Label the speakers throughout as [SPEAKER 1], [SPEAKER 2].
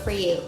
[SPEAKER 1] for you.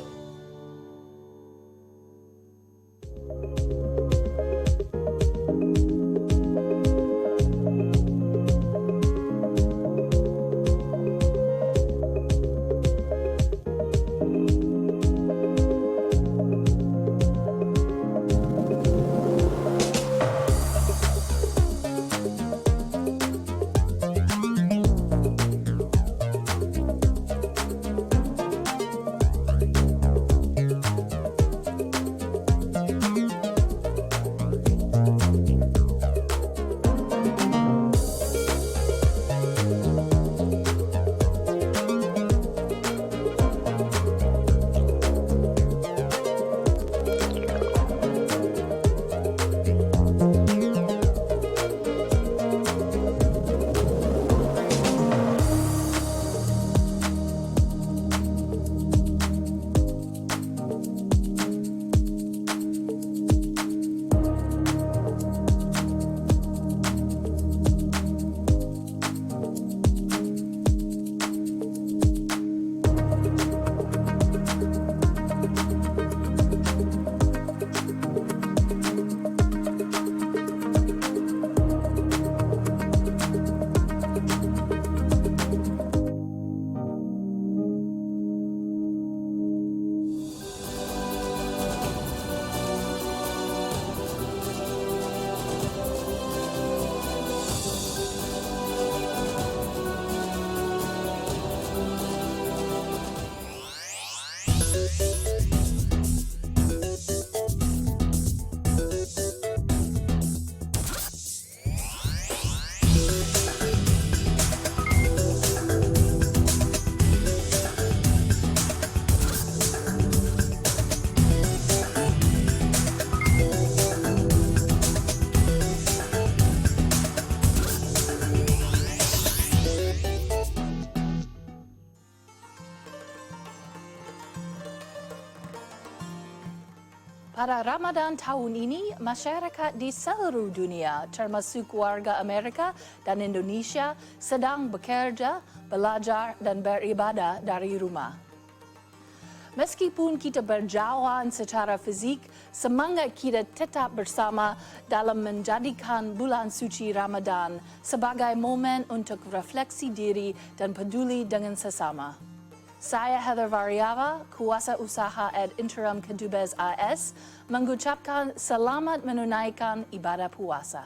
[SPEAKER 1] Pada Ramadan tahun ini, masyarakat di seluruh dunia, termasuk warga Amerika dan Indonesia, sedang bekerja, belajar dan beribadah dari rumah. Meskipun kita berjauhan secara fisik, semangat kita tetap bersama dalam menjadikan bulan suci Ramadan sebagai momen untuk refleksi diri dan peduli dengan sesama. Saya Heather Variava, Kuasa Usaha Enterp Kedubes AS, mengucapkan selamat menunaikan ibadah puasa.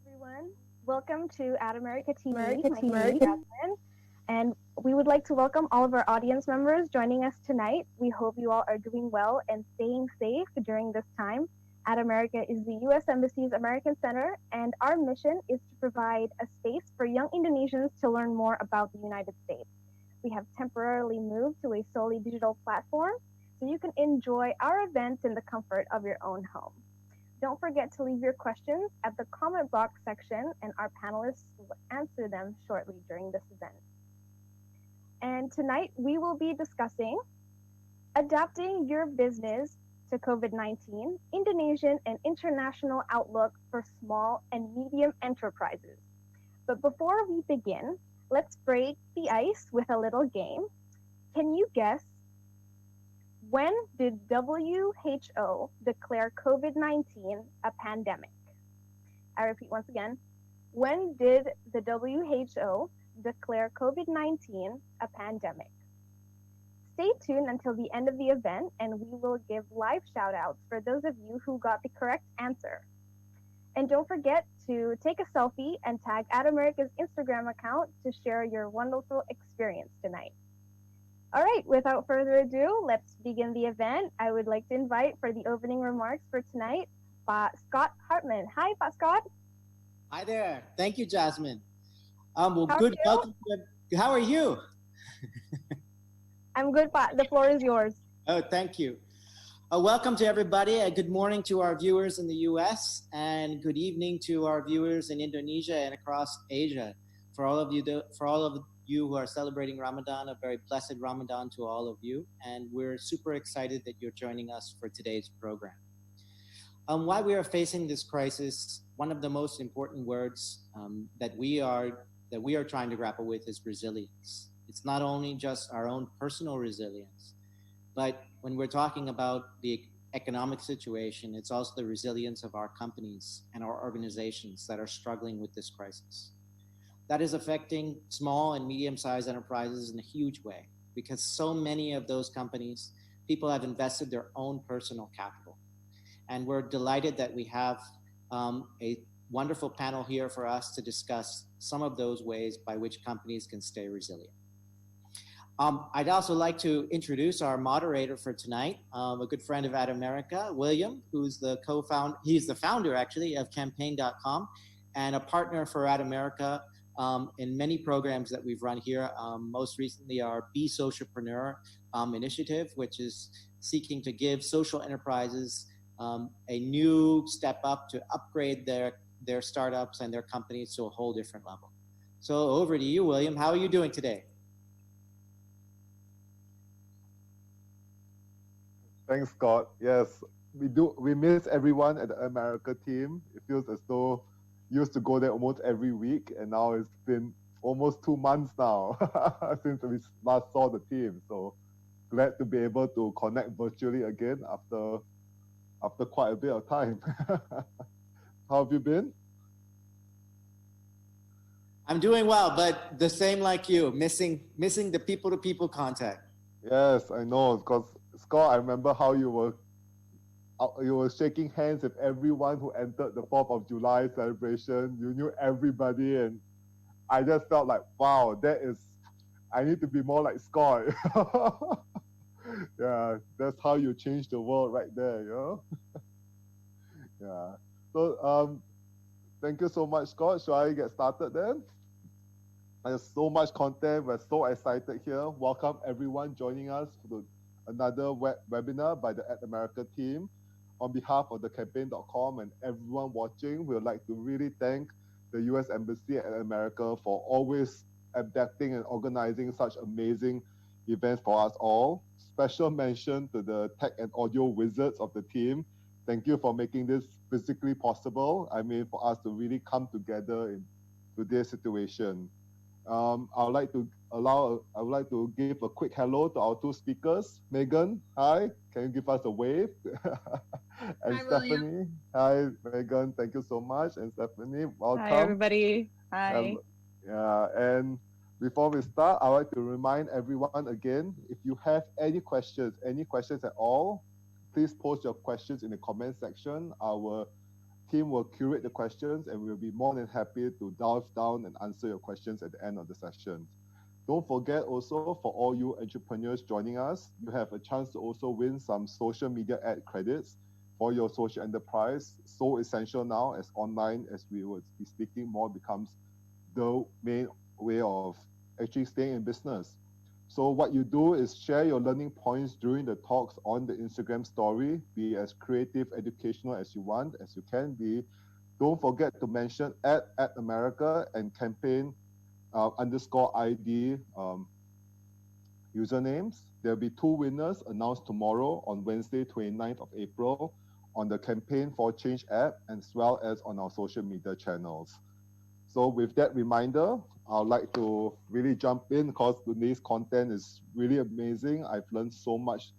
[SPEAKER 2] Everyone, welcome to At America TV. My name is Jasmine, and we would like to welcome all of our audience members joining us tonight. We hope you all are doing well and staying safe during this time. At America is the U.S. Embassy's American Center, and our mission is to provide a space for young Indonesians to learn more about the United States. We have temporarily moved to a solely digital platform, so you can enjoy our events in the comfort of your own home. Don't forget to leave your questions at the comment box section, and our panelists will answer them shortly during this event. And tonight we will be discussing adapting your business to COVID-19, Indonesian and international outlook for small and medium enterprises. But before we begin, let's break the ice with a little game. Can you guess, when did WHO declare COVID-19 a pandemic? I repeat once again, when did the WHO declare COVID-19 a pandemic? Stay tuned until the end of the event, and we will give live shout-outs for those of you who got the correct answer. And don't forget to take a selfie and tag At America's Instagram account to share your wonderful experience tonight. All right, without further ado, let's begin the event. I would like to invite for the opening remarks for tonight, Scott Hartman. Hi, Scott.
[SPEAKER 3] Hi there. Thank you, Jasmine.
[SPEAKER 2] How are you?
[SPEAKER 3] How are you?
[SPEAKER 2] I'm good, Pa. The floor is yours.
[SPEAKER 3] Oh, thank you. Welcome to everybody. Good morning to our viewers in the U.S. and good evening to our viewers in Indonesia and across Asia. For all of you who are celebrating Ramadan, a very blessed Ramadan to all of you. And we're super excited that you're joining us for today's program. Why we are facing this crisis, one of the most important words that we are trying to grapple with is resilience. It's not only just our own personal resilience, but when we're talking about the economic situation, it's also the resilience of our companies and our organizations that are struggling with this crisis. That is affecting small and medium-sized enterprises in a huge way because so many of those companies, people have invested their own personal capital. And we're delighted that we have a wonderful panel here for us to discuss some of those ways by which companies can stay resilient. I'd also like to introduce our moderator for tonight, a good friend of Ad America, William, who's he's the founder actually of campaign.com and a partner for Ad America in many programs that we've run here. Most recently our Be Socialpreneur initiative, which is seeking to give social enterprises a new step up to upgrade their startups and their companies to a whole different level. So over to you, William. How are you doing today?
[SPEAKER 4] Thanks, Scott. Yes, we miss everyone at the America team. It feels as though we used to go there almost every week, and now it's been almost 2 months now since we last saw the team. So glad to be able to connect virtually again after quite a bit of time. How have you been?
[SPEAKER 3] I'm doing well, but the same like you, missing the people-to-people contact.
[SPEAKER 4] Yes, I know, because Scott, I remember how you were shaking hands with everyone who entered the 4th of July celebration. You knew everybody, and I just felt like, wow, I need to be more like Scott. Yeah, that's how you change the world right there, you know? Yeah. So thank you so much, Scott. Shall I get started then? There's so much content. We're so excited here. Welcome everyone joining us for another webinar by the Ad America team. On behalf of the campaign.com and everyone watching, we would like to really thank the US Embassy at America for always adapting and organizing such amazing events for us all. Special mention to the tech and audio wizards of the team. Thank you for making this physically possible. I mean, for us to really come together in today's situation. I would like to give a quick hello to our two speakers. Megan, hi. Can you give us a wave? And
[SPEAKER 5] hi,
[SPEAKER 4] Stephanie,
[SPEAKER 5] William.
[SPEAKER 4] hi, Megan. Thank you so much. And Stephanie, welcome.
[SPEAKER 5] Hi, everybody. Hi.
[SPEAKER 4] Yeah, and before we start, I'd like to remind everyone again, if you have any questions at all, please post your questions in the comment section. Our team will curate the questions and we'll be more than happy to delve down and answer your questions at the end of the session. Don't forget also, for all you entrepreneurs joining us, you have a chance to also win some social media ad credits for your social enterprise. So essential now, as online, as we would be speaking more, becomes the main way of actually staying in business. So what you do is share your learning points during the talks on the Instagram story. Be as creative, educational as you want, as you can be. Don't forget to mention at America and campaign _ID usernames. There'll be 2 winners announced tomorrow on Wednesday, 29th of April on the Campaign for Change app, as well as on our social media channels. So with that reminder, I'd like to really jump in because today's content is really amazing. I've learned so much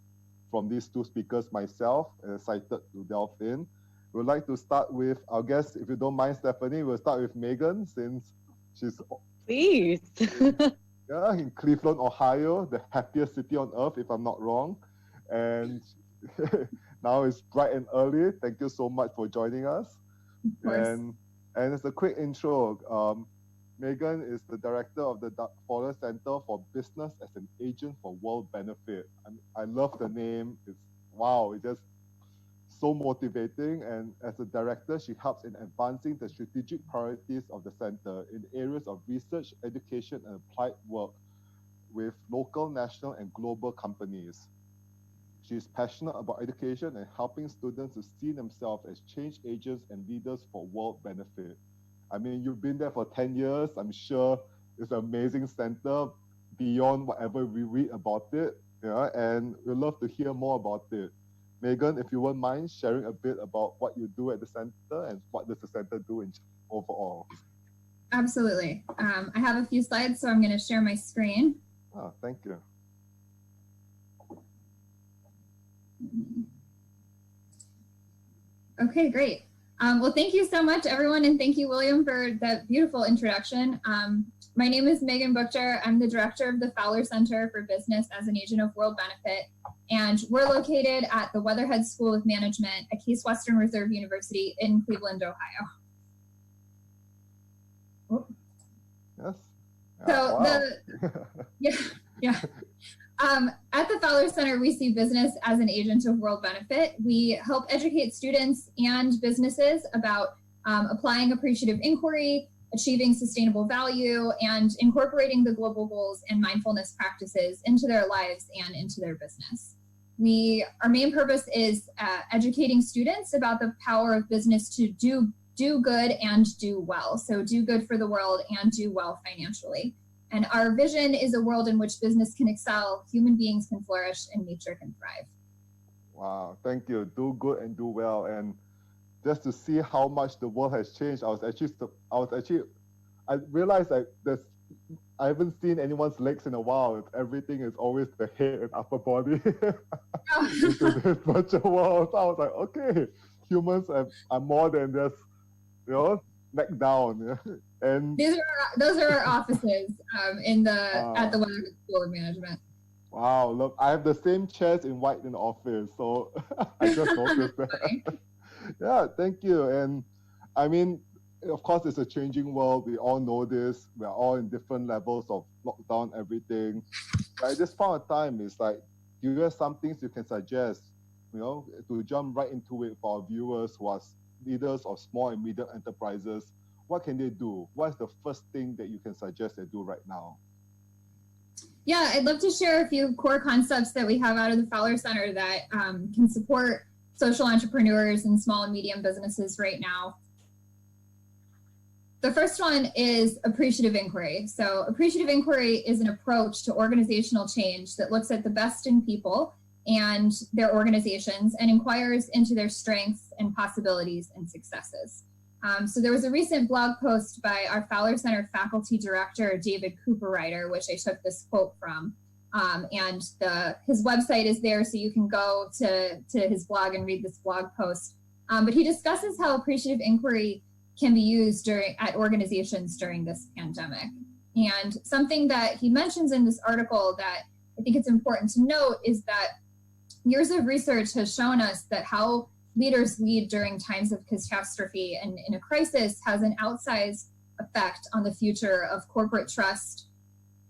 [SPEAKER 4] from these 2 speakers myself and excited to delve in. We'd like to start with our guest, if you don't mind, Stephanie. We'll start with Megan since she's
[SPEAKER 5] Please.
[SPEAKER 4] in Cleveland, Ohio, the happiest city on earth, if I'm not wrong. And now it's bright and early. Thank you so much for joining us. And as a quick intro, Megan is the director of the Fowler Center for Business as an Agent for World Benefit. I love the name. It's just so motivating. And as a director, she helps in advancing the strategic priorities of the center in the areas of research, education, and applied work with local, national, and global companies. She's passionate about education and helping students to see themselves as change agents and leaders for world benefit. I mean, you've been there for 10 years. I'm sure it's an amazing center beyond whatever we read about it. Yeah, and we'd love to hear more about it. Megan, if you wouldn't mind sharing a bit about what you do at the center and what does the center do overall?
[SPEAKER 6] Absolutely. I have a few slides, so I'm going to share my screen.
[SPEAKER 4] Oh, thank you.
[SPEAKER 6] Okay, great. Well, thank you so much, everyone, and thank you, William, for that beautiful introduction. My name is Megan Buchter. I'm the director of the Fowler Center for Business as an Agent of World Benefit, and we're located at the Weatherhead School of Management at Case Western Reserve University in Cleveland, Ohio. Oh.
[SPEAKER 4] Yes.
[SPEAKER 6] So
[SPEAKER 4] Wow.
[SPEAKER 6] At the Fowler Center, we see business as an agent of world benefit. We help educate students and businesses about applying appreciative inquiry, achieving sustainable value, and incorporating the global goals and mindfulness practices into their lives and into their business. Our main purpose is educating students about the power of business to do good and do well. So do good for the world and do well financially. And our vision is a world in which business can excel, human beings can flourish, and nature can thrive.
[SPEAKER 4] Wow, thank you. Do good and do well. And just to see how much the world has changed, I realized that I haven't seen anyone's legs in a while. Everything is always the head and upper body into this virtual world. So I was like, okay, humans are more than just, neck down. And
[SPEAKER 6] those are our offices at the Weatherhead School of Management.
[SPEAKER 4] Wow, look, I have the same chairs in white in the office, so I just noticed that. Yeah, thank you. And I mean, of course, it's a changing world. We all know this. We are all in different levels of lockdown, everything. But at this point of time, it's like, do you have some things you can suggest, to jump right into it for our viewers who are leaders of small and medium enterprises? What can they do? What's the first thing that you can suggest they do right now?
[SPEAKER 6] Yeah, I'd love to share a few core concepts that we have out of the Fowler Center that can support social entrepreneurs and small and medium businesses right now. The first one is appreciative inquiry. So appreciative inquiry is an approach to organizational change that looks at the best in people and their organizations and inquires into their strengths and possibilities and successes. So there was a recent blog post by our Fowler Center faculty director, David Cooperrider, which I took this quote from. And his website is there, so you can go to his blog and read this blog post. But he discusses how appreciative inquiry can be used at organizations during this pandemic. And something that he mentions in this article that I think it's important to note is that years of research has shown us that how leaders lead during times of catastrophe and in a crisis has an outsized effect on the future of corporate trust,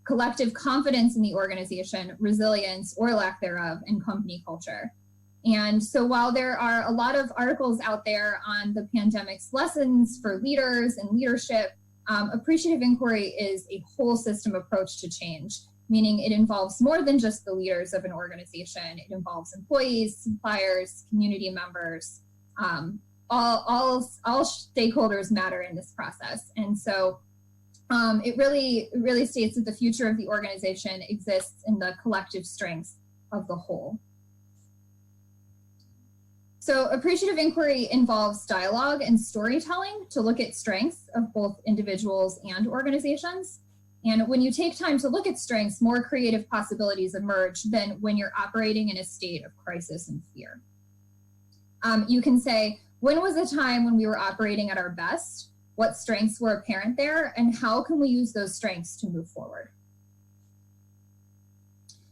[SPEAKER 6] collective confidence in the organization, resilience or lack thereof, and company culture. And so while there are a lot of articles out there on the pandemic's lessons for leaders and leadership, appreciative inquiry is a whole system approach to change, meaning it involves more than just the leaders of an organization. It involves employees, suppliers, community members, all stakeholders matter in this process. And so it really states that the future of the organization exists in the collective strengths of the whole. So appreciative inquiry involves dialogue and storytelling to look at strengths of both individuals and organizations. And when you take time to look at strengths, more creative possibilities emerge than when you're operating in a state of crisis and fear. You can say, when was a time when we were operating at our best? What strengths were apparent there? And how can we use those strengths to move forward?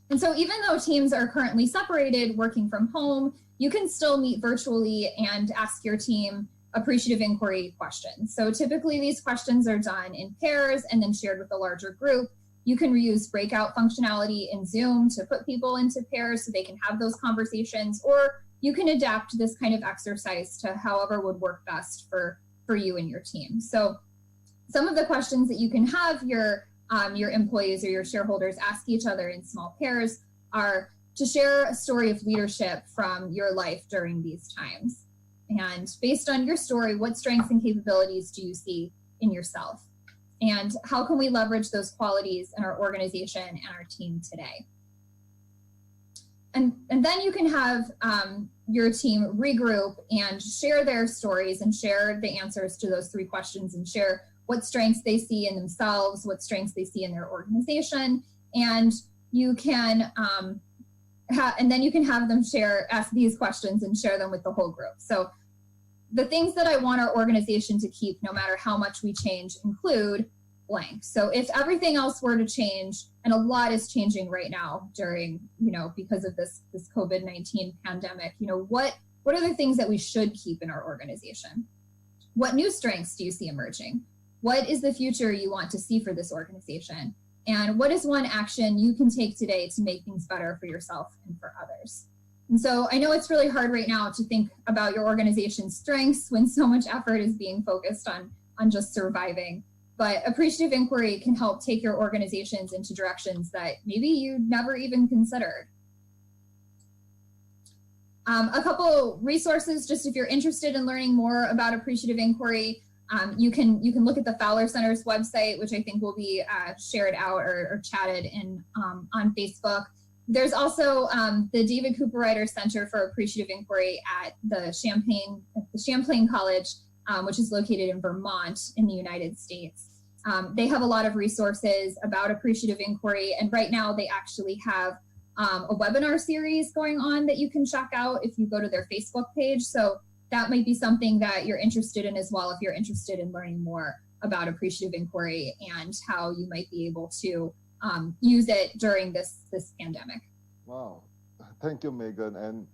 [SPEAKER 6] And so even though teams are currently separated, working from home, you can still meet virtually and ask your team appreciative inquiry questions. So typically these questions are done in pairs and then shared with a larger group. You can reuse breakout functionality in Zoom to put people into pairs so they can have those conversations, or you can adapt this kind of exercise to however would work best for you and your team. So some of the questions that you can have your employees or your shareholders ask each other in small pairs are to share a story of leadership from your life during these times. And based on your story, what strengths and capabilities do you see in yourself? And how can we leverage those qualities in our organization and our team today? And then you can have your team regroup and share their stories and share the answers to those 3 questions and share what strengths they see in themselves, what strengths they see in their organization, and you can and then you can have them ask these questions and share them with the whole group. So the things that I want our organization to keep, no matter how much we change, include blank. So if everything else were to change, and a lot is changing right now during, because of this COVID-19 pandemic, what are the things that we should keep in our organization? What new strengths do you see emerging? What is the future you want to see for this organization? And what is one action you can take today to make things better for yourself and for others? And so I know it's really hard right now to think about your organization's strengths when so much effort is being focused on just surviving. But appreciative inquiry can help take your organizations into directions that maybe you never even considered. A couple resources, just if you're interested in learning more about appreciative inquiry, you can look at the Fowler Center's website, which I think will be shared out or chatted in on Facebook. There's also the David Cooper Ryder Center for Appreciative Inquiry at the Champlain College, which is located in Vermont in the United States. They have a lot of resources about appreciative inquiry, and right now they actually have a webinar series going on that you can check out if you go to their Facebook page. So that might be something that you're interested in as well, if you're interested in learning more about appreciative inquiry and how you might be able to use it during this pandemic.
[SPEAKER 4] Wow, thank you, Megan. And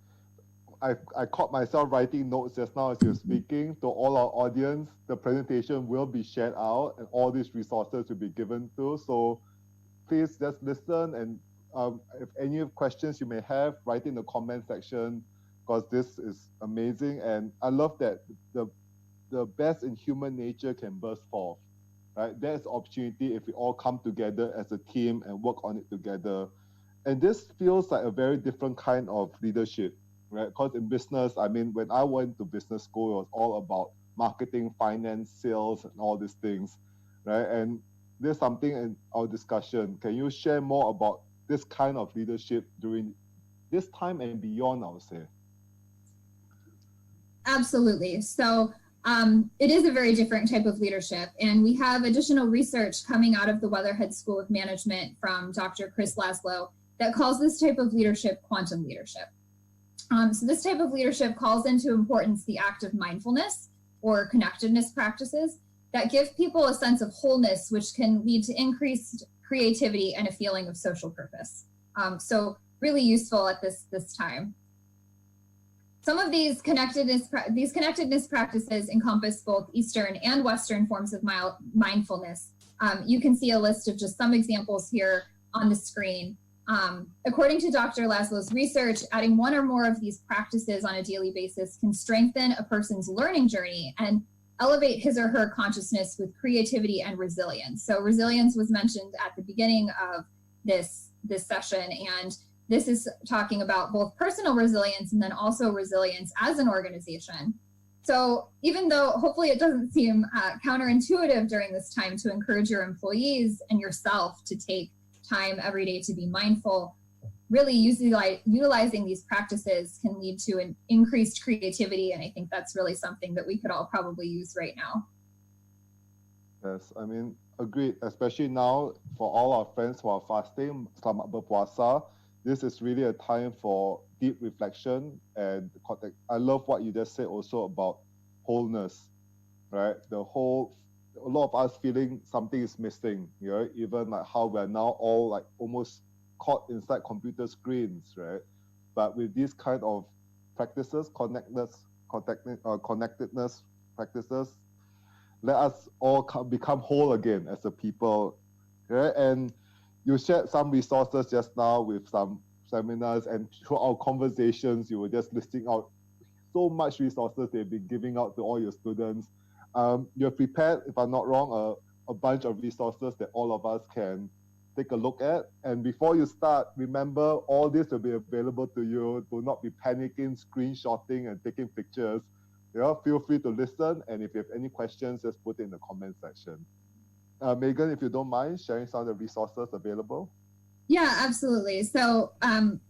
[SPEAKER 4] I caught myself writing notes just now as you're speaking. To all our audience, the presentation will be shared out and all these resources will be given to. So please just listen, and if any questions you may have, write in the comment section, because this is amazing. And I love that the best in human nature can burst forth, right? There's opportunity if we all come together as a team and work on it together. And this feels like a very different kind of leadership, right? Because in business, when I went to business school, it was all about marketing, finance, sales, and all these things, right? And there's something in our discussion. Can you share more about this kind of leadership during this time and beyond, I would say?
[SPEAKER 6] Absolutely. So it is a very different type of leadership. And we have additional research coming out of the Weatherhead School of Management from Dr. Chris Laszlo that calls this type of leadership quantum leadership. So this type of leadership calls into importance the act of mindfulness or connectedness practices that give people a sense of wholeness, which can lead to increased creativity and a feeling of social purpose. So really useful at this time. Some of these connectedness practices encompass both Eastern and Western forms of mindfulness. You can see a list of just some examples here on the screen. According to Dr. Laszlo's research, adding one or more of these practices on a daily basis can strengthen a person's learning journey and elevate his or her consciousness with creativity and resilience. So resilience was mentioned at the beginning of this session, and this is talking about both personal resilience and then also resilience as an organization. So even though hopefully it doesn't seem counterintuitive during this time to encourage your employees and yourself to take time every day to be mindful, really utilizing these practices can lead to an increased creativity. And I think that's really something that we could all probably use right now.
[SPEAKER 4] Yes, agreed, especially now for all our friends who are fasting, selamat berpuasa. This is really a time for deep reflection and contact. I love what you just said also about wholeness, right? A lot of us feeling something is missing, even like how we're now all like almost caught inside computer screens, right? But with these kind of practices, connectedness practices, let us all become whole again as a people, right? And you shared some resources just now with some seminars, and through our conversations, you were just listing out so much resources they've been giving out to all your students. You've prepared, if I'm not wrong, a bunch of resources that all of us can take a look at. And before you start, remember all this will be available to you. Do not be panicking, screenshotting, and taking pictures. Feel free to listen. And if you have any questions, just put it in the comment section. Megan, if you don't mind sharing some of the resources available.
[SPEAKER 6] Yeah, absolutely. So,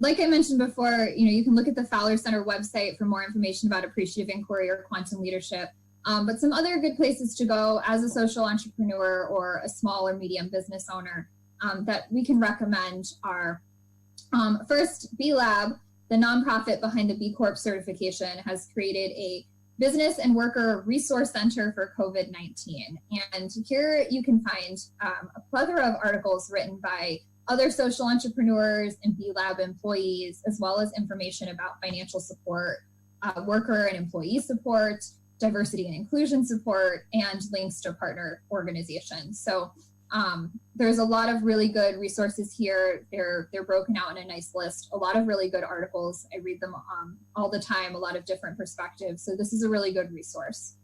[SPEAKER 6] like I mentioned before, you can look at the Fowler Center website for more information about appreciative inquiry or quantum leadership. But some other good places to go as a social entrepreneur or a small or medium business owner that we can recommend are first, B Lab, the nonprofit behind the B Corp certification, has created a business and worker resource center for COVID-19. And here you can find a plethora of articles written by other social entrepreneurs and B Lab employees, as well as information about financial support, worker and employee support, diversity and inclusion support, and links to partner organizations. So there's a lot of really good resources here. They're broken out in a nice list. A lot of really good articles. I read them all the time, a lot of different perspectives. So this is a really good resource.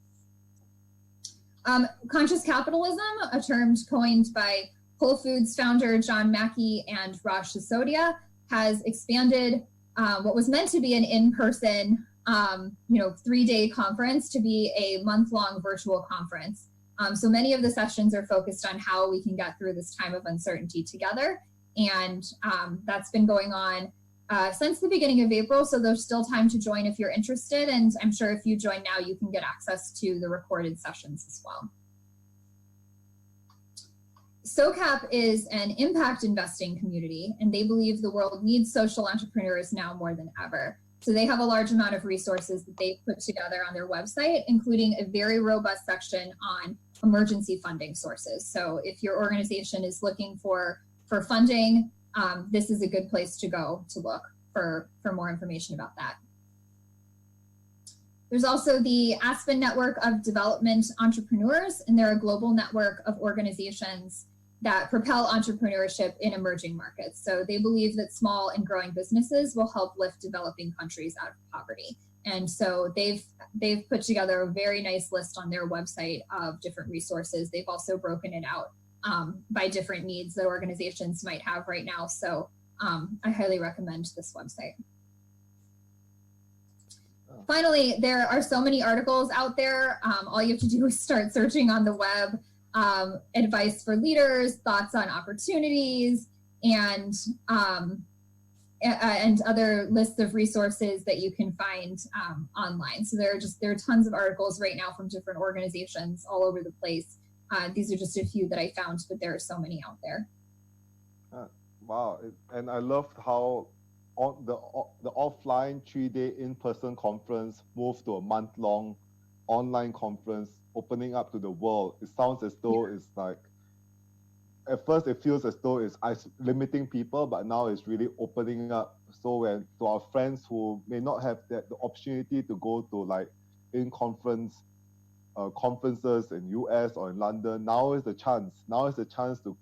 [SPEAKER 6] Conscious capitalism, a term coined by Whole Foods founder John Mackey and Raj Sisodia, has expanded what was meant to be an in-person 3-day conference to be a month-long virtual conference. So many of the sessions are focused on how we can get through this time of uncertainty together. And that's been going on since the beginning of April. So there's still time to join if you're interested. And I'm sure if you join now, you can get access to the recorded sessions as well. SOCAP is an impact investing community, and they believe the world needs social entrepreneurs now more than ever. So they have a large amount of resources that they've put together on their website, including a very robust section on emergency funding sources. So if your organization is looking for funding, this is a good place to go to look for more information about that. There's also the Aspen Network of Development Entrepreneurs, and they're a global network of organizations that propel entrepreneurship in emerging markets. So they believe that small and growing businesses will help lift developing countries out of poverty. And so they've put together a very nice list on their website of different resources. They've also broken it out by different needs that organizations might have right now. So I highly recommend this website. Finally, there are so many articles out there. All you have to do is start searching on the web. Advice for leaders, thoughts on opportunities, and other lists of resources that you can find online. So there are tons of articles right now from different organizations all over the place. These are just a few that I found, but there are so many out there.
[SPEAKER 4] Wow, and I loved how the offline 3-day in-person conference moved to a month-long online conference, opening up to the world. It sounds as though it's like, at first it feels as though it's limiting people, but now it's really opening up. So when to our friends who may not have the opportunity to go to like conferences in US or in London, now is the chance. Now is the chance to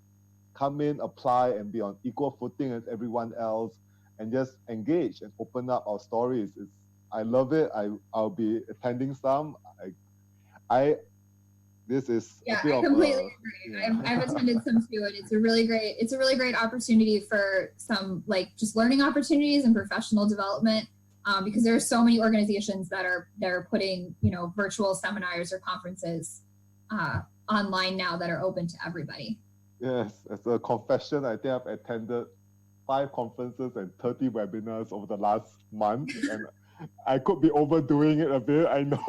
[SPEAKER 4] come in, apply, and be on equal footing as everyone else, and just engage and open up our stories. I love it. I'll be attending some. This is
[SPEAKER 6] I completely agree. Yeah. I've attended some too, and it's a really great opportunity for some just learning opportunities and professional development, because there are so many organizations that are putting virtual seminars or conferences online now that are open to everybody.
[SPEAKER 4] Yes, as a confession, I think I've attended 5 conferences and 30 webinars over the last month, and I could be overdoing it a bit, I know.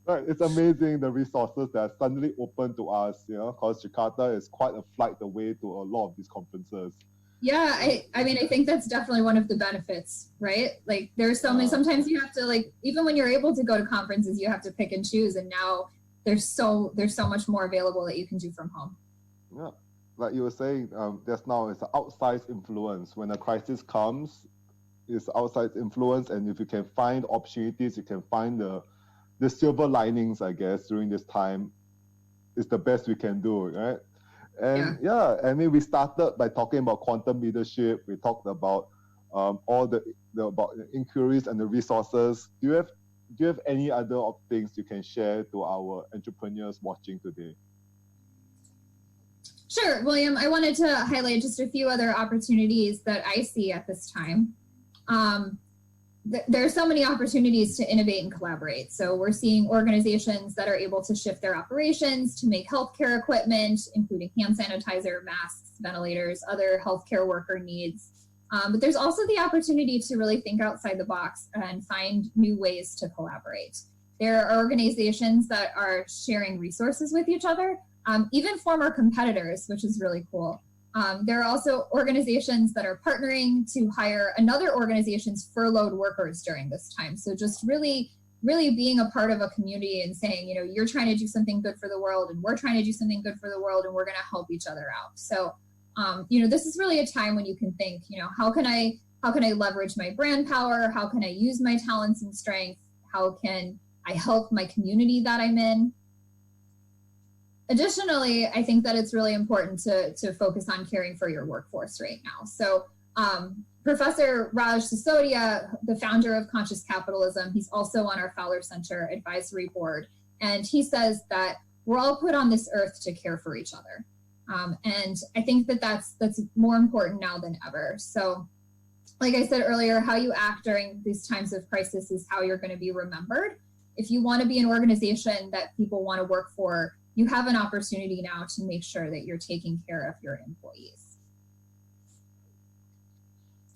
[SPEAKER 4] But it's amazing the resources that are suddenly open to us, because Jakarta is quite a flight away to a lot of these conferences.
[SPEAKER 6] Yeah, I mean, I think that's definitely one of the benefits, right? Like there's so many, sometimes you have to even when you're able to go to conferences, you have to pick and choose, and now there's so much more available that you can do from home.
[SPEAKER 4] Yeah, like you were saying, just now, it's an outsized influence. When a crisis comes, it's outside influence, and if you can find opportunities, you can find the silver linings, I guess, during this time, is the best we can do, right? And I mean, we started by talking about quantum leadership. We talked about all the inquiries and the resources. Do you have any other things you can share to our entrepreneurs watching today?
[SPEAKER 6] Sure, William. I wanted to highlight just a few other opportunities that I see at this time. there are so many opportunities to innovate and collaborate. So we're seeing organizations that are able to shift their operations to make healthcare equipment, including hand sanitizer, masks, ventilators, other healthcare worker needs. But there's also the opportunity to really think outside the box and find new ways to collaborate. There are organizations that are sharing resources with each other, even former competitors, which is really cool. There are also organizations that are partnering to hire another organization's furloughed workers during this time. So just really being a part of a community and saying, you know, you're trying to do something good for the world and we're trying to do something good for the world and we're going to help each other out. So, you know, this is really a time when you can think, you know, how can I leverage my brand power? How can I use my talents and strengths? How can I help my community that I'm in? Additionally, I think that it's really important to focus on caring for your workforce right now. So Professor Raj Sisodia, the founder of Conscious Capitalism, he's also on our Fowler Center Advisory Board. And he says that we're all put on this earth to care for each other. And I think that that's more important now than ever. So like I said earlier, how you act during these times of crisis is how you're going to be remembered. If you want to be an organization that people want to work for, you have an opportunity now to make sure that you're taking care of your employees.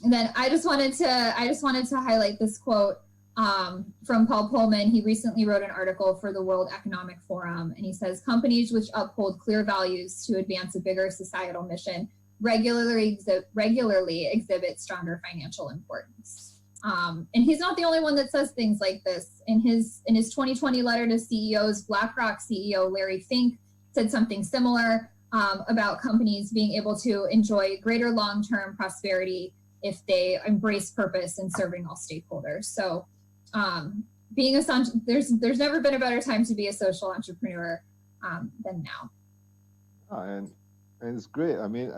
[SPEAKER 6] And then I just wanted to highlight this quote from Paul Pullman. He recently wrote an article for the World Economic Forum, and he says, companies which uphold clear values to advance a bigger societal mission regularly exhibit stronger financial importance. And he's not the only one that says things like this. In his 2020 letter to CEOs, BlackRock CEO Larry Fink said something similar about companies being able to enjoy greater long-term prosperity if they embrace purpose and serving all stakeholders. So there's never been a better time to be a social entrepreneur than now.
[SPEAKER 4] And it's great. I mean,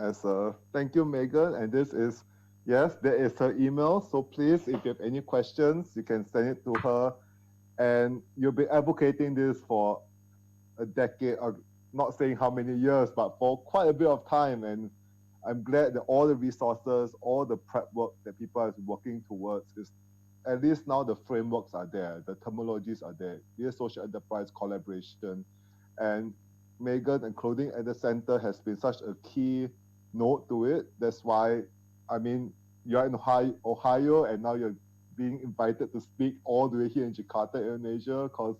[SPEAKER 4] thank you, Megan. And this is, yes, there is her email. So please, if you have any questions, you can send it to her. And you'll be advocating this for a decade, or not saying how many years, but for quite a bit of time. And I'm glad that all the resources, all the prep work that people are working towards is, at least now the frameworks are there, the terminologies are there. Be a social enterprise collaboration. And Megan and Clothing at the Center has been such a key note to it. That's why, I mean, you're in Ohio, and now you're being invited to speak all the way here in Jakarta, Indonesia, because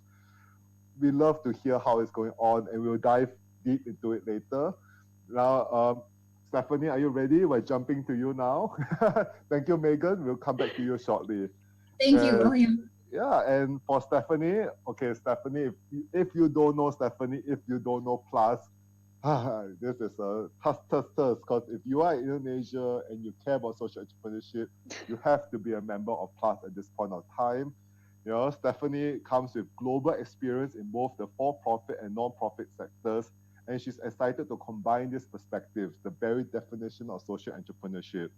[SPEAKER 4] we love to hear how it's going on, and we'll dive deep into it later. Now, Stephanie, are you ready? We're jumping to you now. Thank you, Megan. We'll come back to you shortly.
[SPEAKER 6] Thank you, William.
[SPEAKER 4] Yeah, and for Stephanie, okay, Stephanie, if you don't know Stephanie, if you don't know Plus, this is a tough, because if you are in Indonesia and you care about social entrepreneurship, you have to be a member of Plus at this point of time. You know, Stephanie comes with global experience in both the for-profit and non-profit sectors, and she's excited to combine these perspectives, the very definition of social entrepreneurship,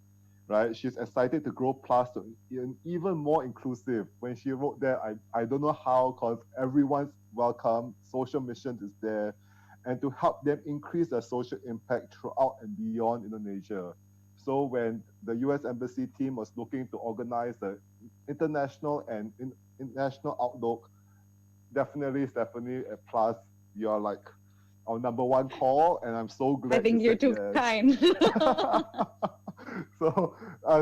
[SPEAKER 4] right? She's excited to grow Plus to even more inclusive. When she wrote that, I don't know how, because everyone's welcome, social missions is there, and to help them increase their social impact throughout and beyond Indonesia. So when the US Embassy team was looking to organize the international and international outlook, definitely, Stephanie, at Plus, you're like our number one call, and I'm so glad.
[SPEAKER 5] I think you're too kind.
[SPEAKER 4] So,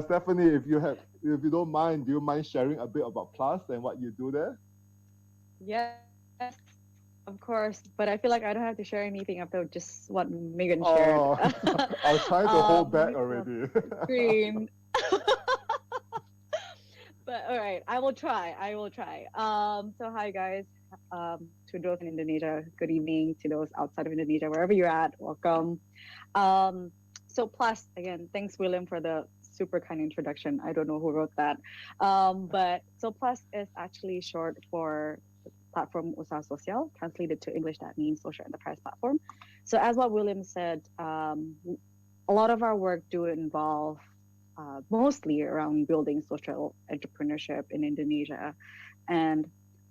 [SPEAKER 4] Stephanie, if you don't mind, do you mind sharing a bit about Plus and what you do there?
[SPEAKER 5] Yes, of course. But I feel like I don't have to share anything after just what Megan shared.
[SPEAKER 4] I was trying to hold back already.
[SPEAKER 5] Screen. But all right, I will try. So hi guys. To those in Indonesia, good evening. To those outside of Indonesia, wherever you're at, welcome. So Plus, again, thanks William for the super kind introduction. I don't know who wrote that. But so Plus is actually short for platform Usaha Sosial. Translated to English, that means social enterprise platform. So as what William said, a lot of our work do involve mostly around building social entrepreneurship in Indonesia. And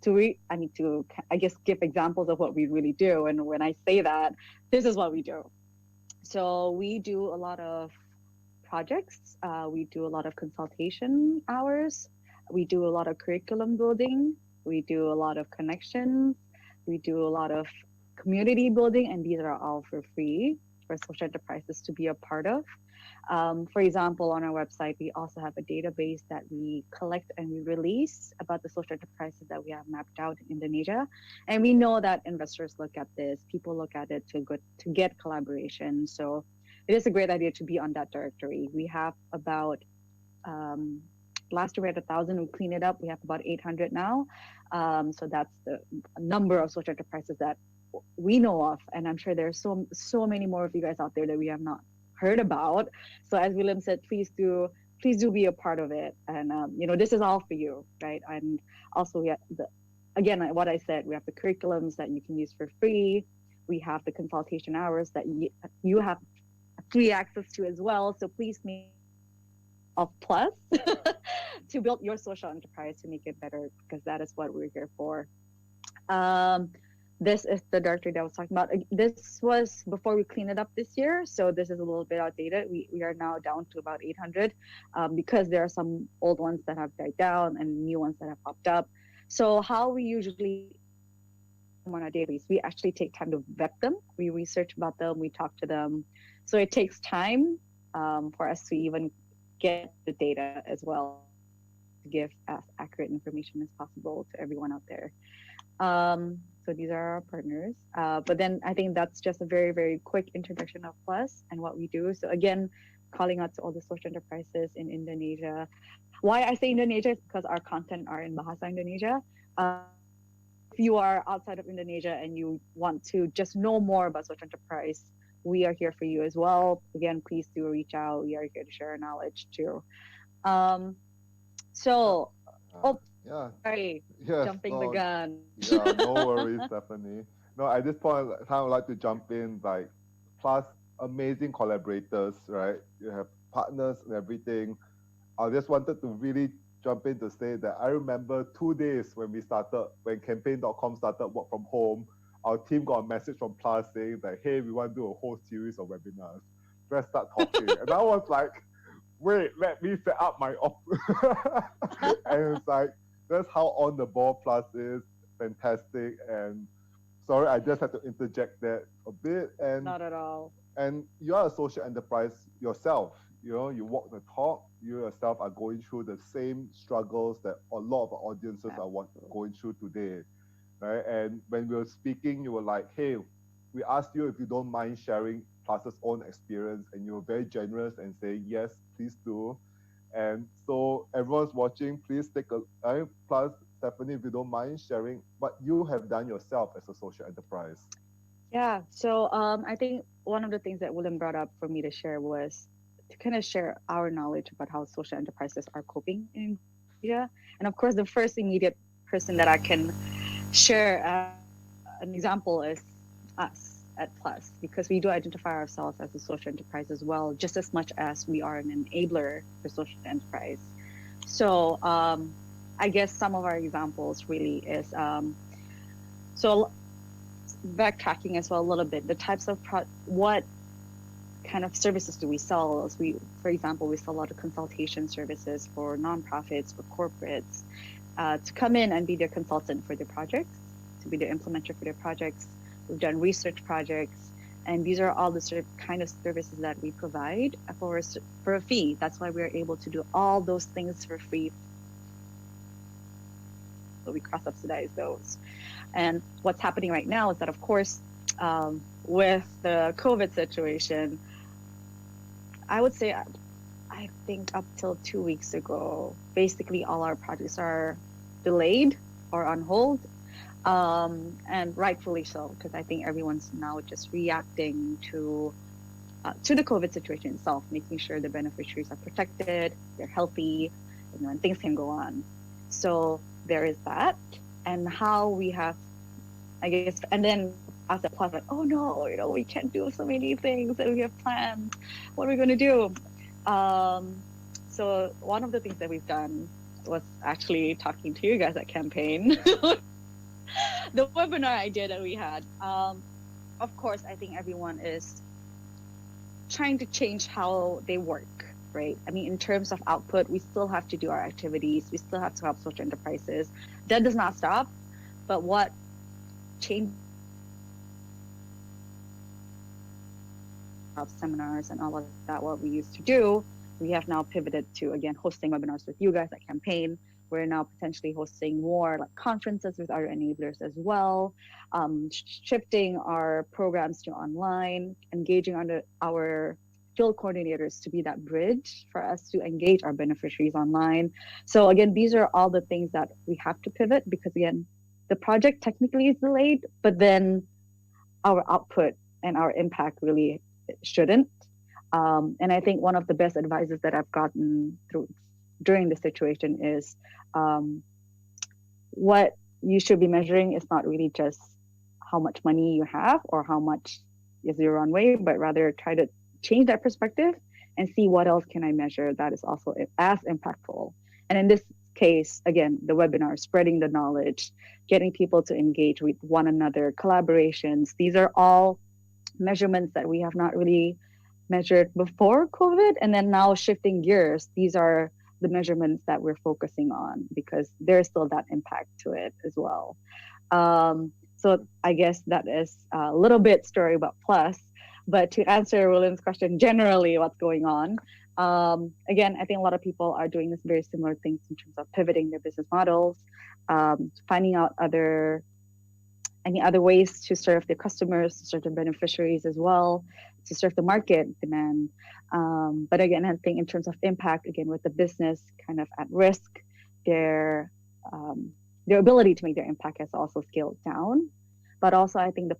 [SPEAKER 5] I need to, I guess, give examples of what we really do. And when I say that, this is what we do. So we do a lot of projects. We do a lot of consultation hours. we do a lot of curriculum building, we do a lot of connections, we do a lot of community building, and these are all for free for social enterprises to be a part of. For example, on our website, we also have a database that we collect and we release about the social enterprises that we have mapped out in Indonesia. And we know that investors look at this, people look at it to get collaboration. So it is a great idea to be on that directory. We have about, last year we had 1,000, we cleaned it up. We have about 800 now. So that's the number of social enterprises that we know of. And I'm sure there's so many more of you guys out there that we have not heard about. So as William said, please do be a part of it. And this is all for you, right? And also we have again, what I said, we have the curriculums that you can use for free. We have the consultation hours that you have free access to as well. So please make of plus to build your social enterprise to make it better, because that is what we're here for. This is the directory that I was talking about. This was before we cleaned it up this year, so this is a little bit outdated. We are now down to about 800 because there are some old ones that have died down and new ones that have popped up. So how we usually on our database, we actually take time to vet them. We research about them, we talk to them. So it takes time for us to even get the data as well, to give as accurate information as possible to everyone out there. So these are our partners. But then I think that's just a very, very quick introduction of Plus and what we do. So again, calling out to all the social enterprises in Indonesia. Why I say Indonesia is because our content are in Bahasa Indonesia. If you are outside of Indonesia and you want to just know more about social enterprise, we are here for you as well. Again, please do reach out. We are here to share our knowledge too. Sorry,
[SPEAKER 4] yes,
[SPEAKER 5] jumping the gun.
[SPEAKER 4] Yeah, no worries, Stephanie. No, at this point in time, I'd like to jump in, plus amazing collaborators, right? You have partners and everything. I just wanted to really jump in to say that I remember 2 days when campaign.com started work from home, our team got a message from Plus saying that, hey, we want to do a whole series of webinars. Let's start talking. And I was like, wait, let me set up my and it's like, that's how on the ball Plus is. Fantastic. And sorry, I just had to interject that a bit. And
[SPEAKER 5] not at all.
[SPEAKER 4] And you are a social enterprise yourself. You walk the talk. You yourself are going through the same struggles that a lot of audiences are going through today, right? And when we were speaking, you were like, hey, we asked you if you don't mind sharing Plus's own experience, and you were very generous and say, yes, please do. And so everyone's watching, please take a Plus, Stephanie, if you don't mind sharing what you have done yourself as a social enterprise.
[SPEAKER 5] Yeah, so I think one of the things that William brought up for me to share was to kind of share our knowledge about how social enterprises are coping in India. And of course, the first immediate person that I can share an example is us at Plus, because we do identify ourselves as a social enterprise as well, just as much as we are an enabler for social enterprise. So I guess some of our examples really is, so backtracking as well a little bit, the types of what kind of services do we sell? For example, we sell a lot of consultation services for nonprofits, for corporates, to come in and be their consultant for their projects, to be their implementer for their projects. We've done research projects, and these are all the kind of services that we provide for a fee. That's why we're able to do all those things for free. So we cross-subsidize those. And what's happening right now is that, of course, with the COVID situation, I would say, I think up till 2 weeks ago, basically all our projects are delayed or on hold. And rightfully so, because I think everyone's now just reacting to the COVID situation itself, making sure the beneficiaries are protected, they're healthy, and things can go on. So there is that, and how we have, I guess, and then as a Plus, like, oh no, we can't do so many things that we have planned. What are we going to do? So one of the things that we've done was actually talking to you guys at Campaign. The webinar idea that we had. Of course, I think everyone is trying to change how they work. right? I mean, in terms of output, we still have to do our activities. We still have to help social enterprises. That does not stop. But what changed seminars and all of that, what we used to do, we have now pivoted to, again, hosting webinars with you guys at Campaign. We're now potentially hosting more like conferences with our enablers as well, shifting our programs to online, engaging under our field coordinators to be that bridge for us to engage our beneficiaries online. So again, these are all the things that we have to pivot because again, the project technically is delayed, but then our output and our impact really shouldn't. And I think one of the best advices that I've gotten during this situation is what you should be measuring is not really just how much money you have or how much is your runway, but rather try to change that perspective and see what else can I measure that is also as impactful. And in this case, again, the webinar, spreading the knowledge, getting people to engage with one another, collaborations, these are all measurements that we have not really measured before COVID. And then now shifting gears, these are the measurements that we're focusing on because there's still that impact to it as well. So I guess that is a little bit story about Plus. But to answer William's question, generally what's going on, again, I think a lot of people are doing this very similar things in terms of pivoting their business models, finding out any other ways to serve their customers, to serve their beneficiaries as well, to serve the market demand. But again, I think in terms of impact, again, with the business kind of at risk, their ability to make their impact has also scaled down. But also, I think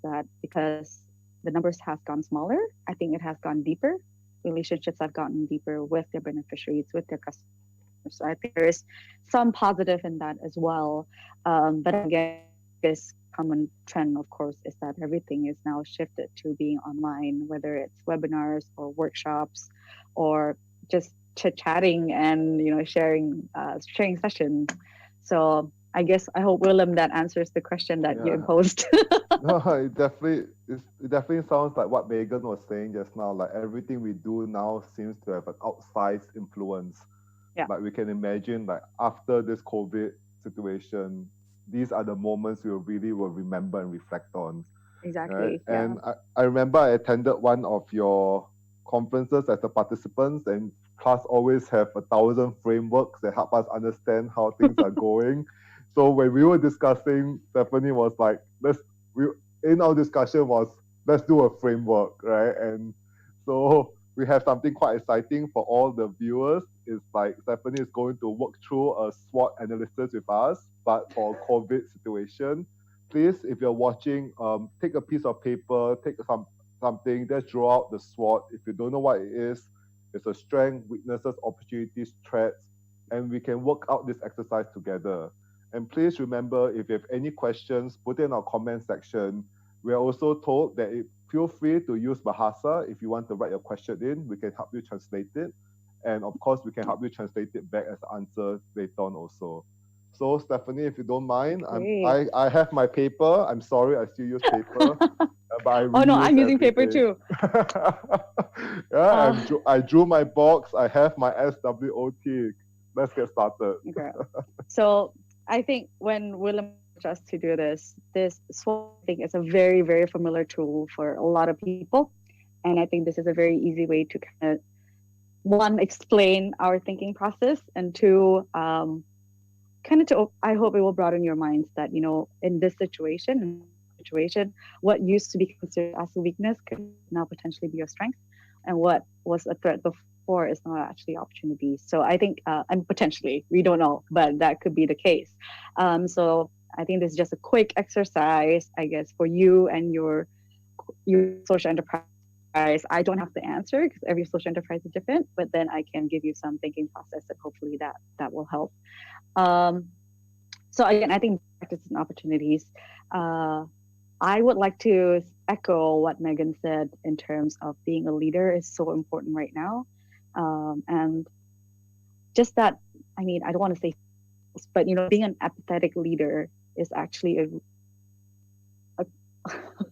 [SPEAKER 5] that because the numbers have gone smaller, I think it has gone deeper. Relationships have gotten deeper with their beneficiaries, with their customers. So I think there is some positive in that as well. But again, this common trend, of course, is that everything is now shifted to being online, whether it's webinars or workshops or just chit-chatting and sharing sessions. So I hope, Willem, that answers the question that you posed.
[SPEAKER 4] No, it definitely sounds like what Megan was saying just now. Like everything we do now seems to have an outsized influence.
[SPEAKER 5] Yeah.
[SPEAKER 4] Like we can imagine, like after this COVID situation, these are the moments we really will remember and reflect on.
[SPEAKER 5] Exactly.
[SPEAKER 4] Right?
[SPEAKER 5] Yeah.
[SPEAKER 4] And I remember I attended one of your conferences as a participant, and Plus always have 1,000 frameworks that help us understand how things are going. So when we were discussing, Stephanie was like, let's do a framework, right? And so we have something quite exciting for all the viewers. It's like Stephanie is going to work through a SWOT analysis with us, but for a COVID situation. Please, if you're watching, take a piece of paper, take something, just draw out the SWOT. If you don't know what it is, it's a strength, weaknesses, opportunities, threats, and we can work out this exercise together. And please remember, if you have any questions, put it in our comment section. We are also told that feel free to use Bahasa if you want to write your question in. We can help you translate it. And of course, we can help you translate it back as answers later on also. So Stephanie, if you don't mind, I have my paper. I'm sorry, I still use paper. But
[SPEAKER 5] I'm using paper too.
[SPEAKER 4] I drew my box. I have my SWOT. Let's get started.
[SPEAKER 5] Okay. So I think when Willem asked us to do this SWOT thing is a very, very familiar tool for a lot of people. And I think this is a very easy way to kind of, one, explain our thinking process, and two, I hope it will broaden your minds that, in this situation, what used to be considered as a weakness could now potentially be a strength. And what was a threat before is not actually opportunity. So I think, and potentially, we don't know, but that could be the case. So I think this is just a quick exercise, I guess, for you and your social enterprise. I don't have the answer because every social enterprise is different, but then I can give you some thinking process and hopefully that will help. So again, I think practice and opportunities. I would like to echo what Megan said in terms of being a leader is so important right now. And just that, I don't want to say, but being an empathetic leader is actually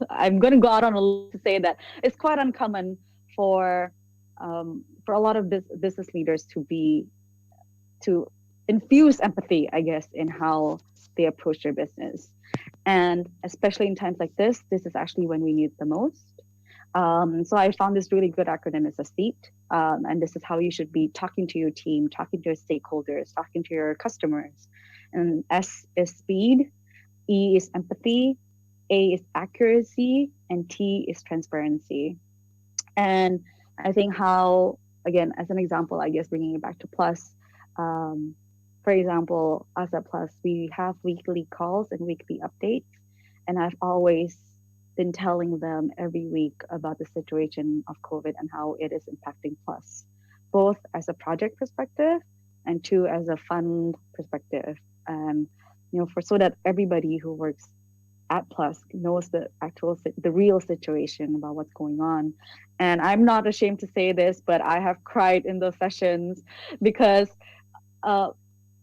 [SPEAKER 5] I'm going to go out on a limb to say that it's quite uncommon for for a lot of business leaders to infuse empathy, I guess, in how they approach their business. And especially in times like this is actually when we need the most. So I found this really good acronym is a SEAT. And this is how you should be talking to your team, talking to your stakeholders, talking to your customers. And S is speed, E is empathy, A is accuracy, and T is transparency. And I think how, again, as an example, I guess bringing it back to Plus, for example, us at Plus, we have weekly calls and weekly updates. And I've always been telling them every week about the situation of COVID and how it is impacting Plus, both as a project perspective and two, as a fund perspective. And, so that everybody who works at Plus knows the real situation about what's going on. And I'm not ashamed to say this, but I have cried in those sessions because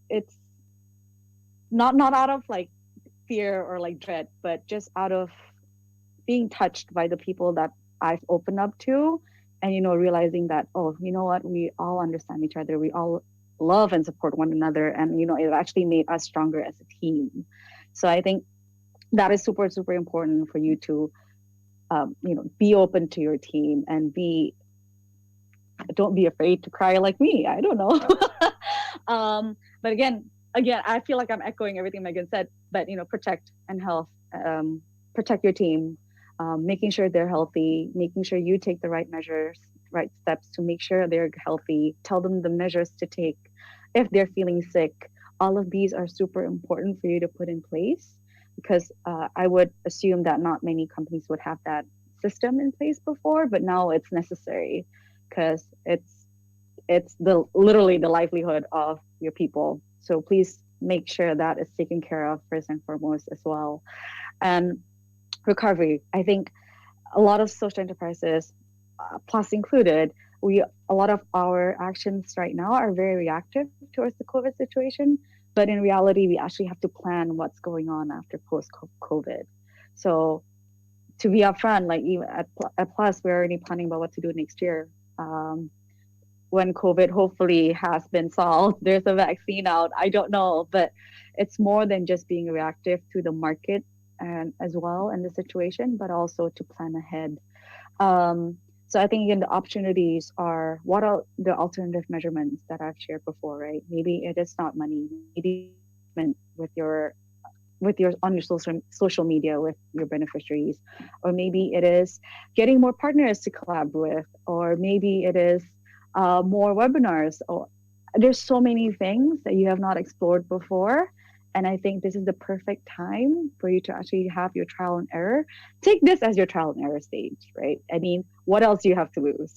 [SPEAKER 5] it's not out of like fear or like dread, but just out of being touched by the people that I've opened up to, and realizing that, oh, you know what, we all understand each other, we all love and support one another, and it actually made us stronger as a team. So I think that is super, super important for you to be open to your team and don't be afraid to cry like me. I don't know. But again, I feel like I'm echoing everything Megan said, but protect and health, protect your team, making sure they're healthy, making sure you take the right measures, right steps to make sure they're healthy, tell them the measures to take if they're feeling sick. All of these are super important for you to put in place, because I would assume that not many companies would have that system in place before, but now it's necessary because it's literally the livelihood of your people. So please make sure that is taken care of first and foremost as well. And recovery, I think a lot of social enterprises, Plus included, a lot of our actions right now are very reactive towards the COVID situation, but in reality, we actually have to plan what's going on after post-COVID. So to be upfront, like even at Plus, we're already planning about what to do next year. When COVID hopefully has been solved, there's a vaccine out, I don't know, but it's more than just being reactive to the market and as well in the situation, but also to plan ahead. So I think again, the opportunities are, what are the alternative measurements that I've shared before, right? Maybe it is not money, maybe with your on your social media with your beneficiaries, or maybe it is getting more partners to collab with, or maybe it is more webinars, or there's so many things that you have not explored before. And I think this is the perfect time for you to actually have your trial and error. Take this as your trial and error stage, right? I mean, what else do you have to lose?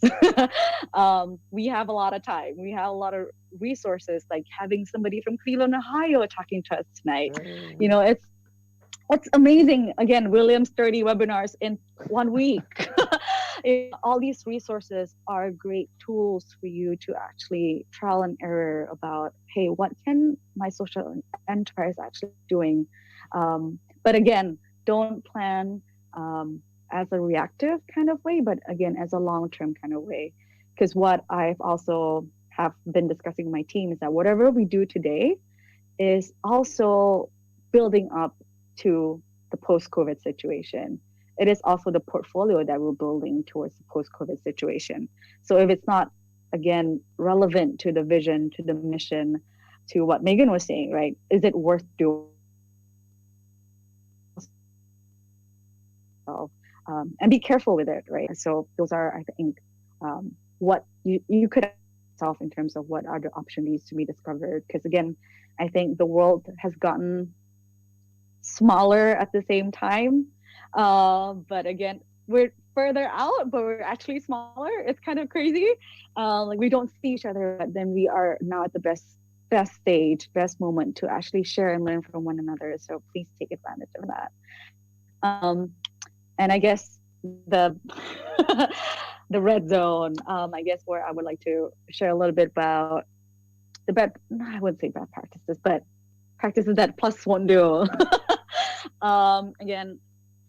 [SPEAKER 5] We have a lot of time. We have a lot of resources, like having somebody from Cleveland, Ohio talking to us tonight. It's amazing. Again, William's 30 webinars in 1 week. All these resources are great tools for you to actually trial and error about, hey, what can my social enterprise actually doing? But again, don't plan as a reactive kind of way, but again, as a long-term kind of way. Because what I've also have been discussing with my team is that whatever we do today is also building up to the post-COVID situation. It is also the portfolio that we're building towards the post-COVID situation. So if it's not, again, relevant to the vision, to the mission, to what Megan was saying, right? Is it worth doing? And be careful with it, right? So those are, I think, what you could yourself in terms of what are the opportunities to be discovered. Because again, I think the world has gotten smaller at the same time. But again, we're further out, but we're actually smaller. It's kind of crazy. Like we don't see each other, but then we are now at the best stage, best moment to actually share and learn from one another. So please take advantage of that. And I guess the the red zone, I guess where I would like to share a little bit about I wouldn't say bad practices, but practices that Plus won't do. Again,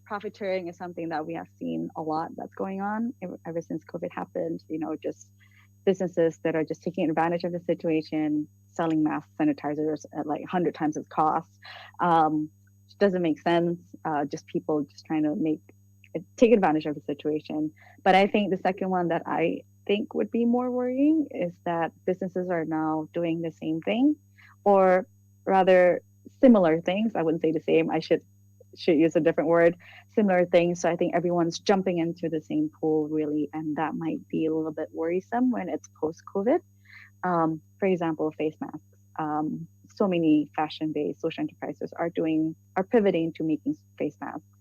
[SPEAKER 5] profiteering is something that we have seen a lot that's going on ever since COVID happened. Just businesses that are just taking advantage of the situation, selling mask sanitizers at like 100 times its cost. Doesn't make sense. Just people just trying to take advantage of the situation. But I think the second one that I think would be more worrying is that businesses are now doing the same thing, or rather similar things. I wouldn't say the same. I should use a different word. Similar things. So I think everyone's jumping into the same pool really, and that might be a little bit worrisome when it's post-COVID. For example, face masks. So many fashion-based social enterprises are pivoting to making face masks,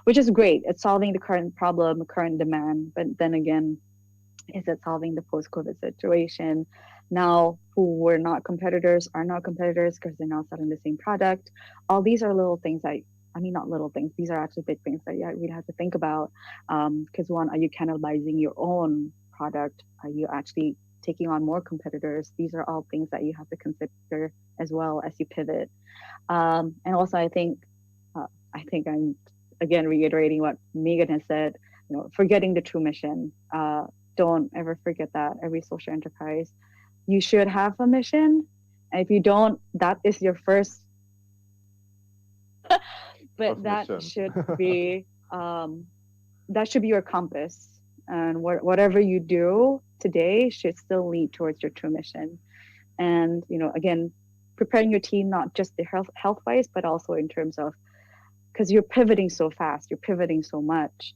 [SPEAKER 5] which is great. It's solving the current problem, current demand. But then again, is it solving the post-COVID situation? Now, who were not competitors are now competitors because they're now selling the same product. All these are little things not little things. These are actually big things that we'd have to think about. Because one, are you cannibalizing your own product? Are you actually taking on more competitors? These are all things that you have to consider as well as you pivot. And also, I think I'm again reiterating what Megan has said. Forgetting the true mission. Don't ever forget that. Every social enterprise, you should have a mission, and if you don't, that is your first. But that should be your compass, and whatever you do today should still lead towards your true mission. And again, preparing your team not just the health wise, but also in terms of, because you're pivoting so fast, you're pivoting so much,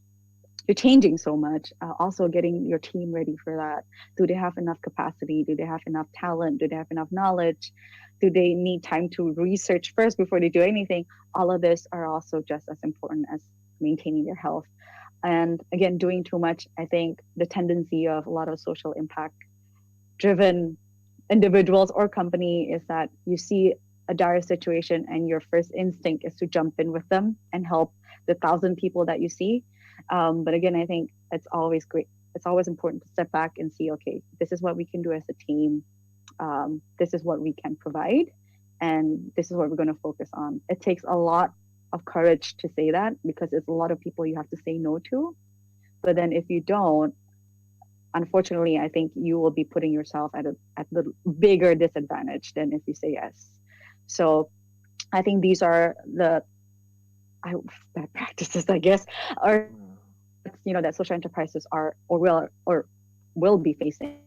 [SPEAKER 5] you're changing so much. Also getting your team ready for that. Do they have enough capacity? Do they have enough talent? Do they have enough knowledge? Do they need time to research first before they do anything? All of this are also just as important as maintaining their health. And again, doing too much, I think the tendency of a lot of social impact driven individuals or company is that you see a dire situation and your first instinct is to jump in with them and help the 1,000 people that you see. But again, I think it's always great. It's always important to step back and see, okay, this is what we can do as a team. This is what we can provide, and this is what we're going to focus on. It takes a lot of courage to say that, because it's a lot of people you have to say no to. But then if you don't, unfortunately, I think you will be putting yourself at the bigger disadvantage than if you say yes. So I think these are the bad practices, I guess, are that social enterprises are or will be facing.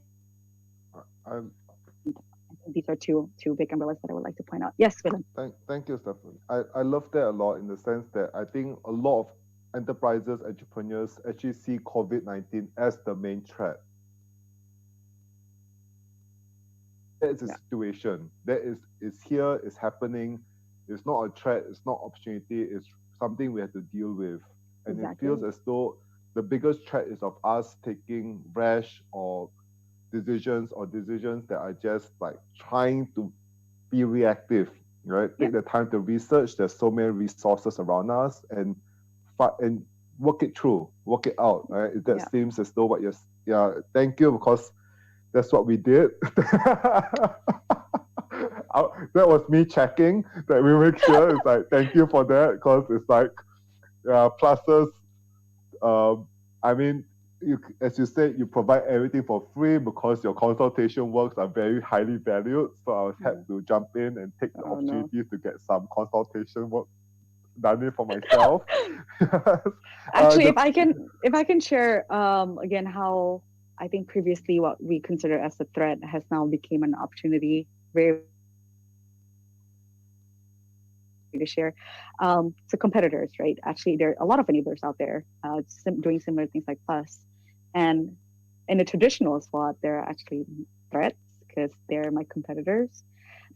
[SPEAKER 5] These are two big umbrellas that I would like to point out. Yes, Willem.
[SPEAKER 4] Thank you, Stephanie. I love that a lot, in the sense that I think a lot of enterprises, entrepreneurs actually see COVID-19 as the main threat. That is a situation that is here, is happening. It's not a threat, it's not opportunity, it's something we have to deal with. And It feels as though the biggest threat is of us taking rash or decisions that are just like trying to be reactive, right? Take the time to research. There's so many resources around us, and work it through, work it out, right? That seems as though thank you, because that's what we did. That was me checking that we make sure. It's like, thank you for that, because it's like pluses. I mean, as you said, you provide everything for free because your consultation works are very highly valued. So I was had to jump in and take the opportunity to get some consultation work done for myself.
[SPEAKER 5] Actually, if I can share again how I think previously what we considered as a threat has now become an opportunity. Very to share. So competitors, right? Actually, there are a lot of enablers out there doing similar things like Plus. And in the traditional SWOT, there are actually threats because they're my competitors.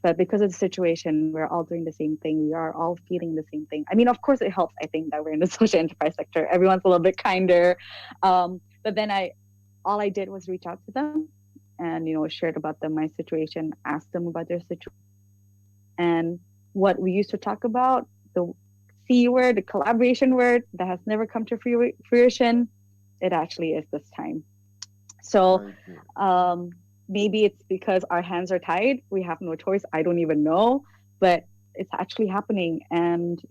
[SPEAKER 5] But because of the situation, we're all doing the same thing. We are all feeling the same thing. I mean, of course, it helps, I think, that we're in the social enterprise sector. Everyone's a little bit kinder. But then all I did was reach out to them and, shared about my situation, asked them about their situation. And what we used to talk about, the C word, the collaboration word that has never come to fruition, it actually is this time. So maybe it's because our hands are tied. We have no choice. I don't even know, but it's actually happening. And,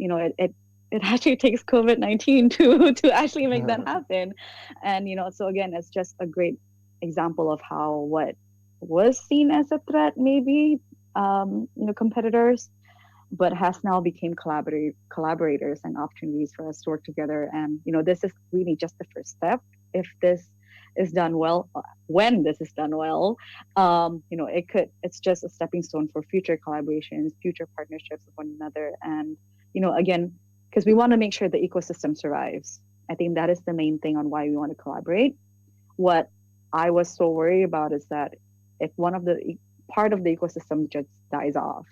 [SPEAKER 5] it actually takes COVID-19 to actually make that happen. And, so again, it's just a great example of how what was seen as a threat, maybe, competitors, but has now became collaborators and opportunities for us to work together. And, this is really just the first step. If this is done well, when this is done well, it's just a stepping stone for future collaborations, future partnerships with one another. And, again, because we want to make sure the ecosystem survives. I think that is the main thing on why we want to collaborate. What I was so worried about is that if one of the part of the ecosystem just dies off,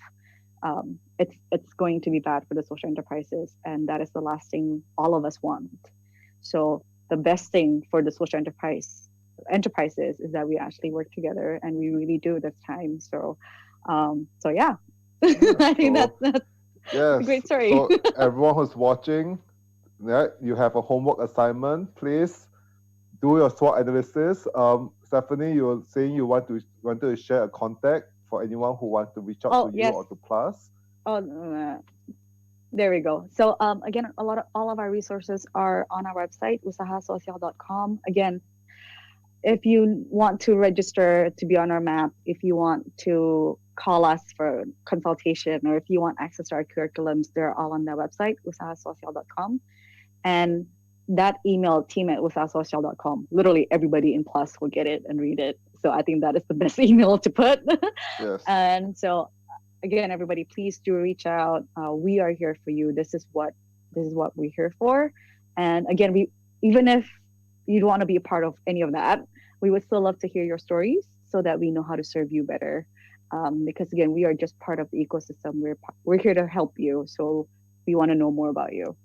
[SPEAKER 5] it's going to be bad for the social enterprises, and that is the last thing all of us want. So the best thing for the social enterprises is that we actually work together, and we really do this time. So yeah, I think that's
[SPEAKER 4] yes.
[SPEAKER 5] a great story.
[SPEAKER 4] So everyone who's watching, you have a homework assignment. Please do your SWOT analysis. Stephanie, you were saying you want to share a contact for anyone who wants to reach out to you or to Plus.
[SPEAKER 5] There we go. So again, all of our resources are on our website, usahasosial.com. Again, if you want to register to be on our map, if you want to call us for consultation, or if you want access to our curriculums, they're all on that website, usahasosial.com. And that email, team@usahasocial.com, literally everybody in Plus will get it and read it. So I think that is the best email to put.
[SPEAKER 4] Yes.
[SPEAKER 5] And so again, everybody, please do reach out. We are here for you. This is what we're here for. And again, even if you don't want to be a part of any of that, we would still love to hear your stories so that we know how to serve you better. Because again, we are just part of the ecosystem. We're here to help you. So we want to know more about you.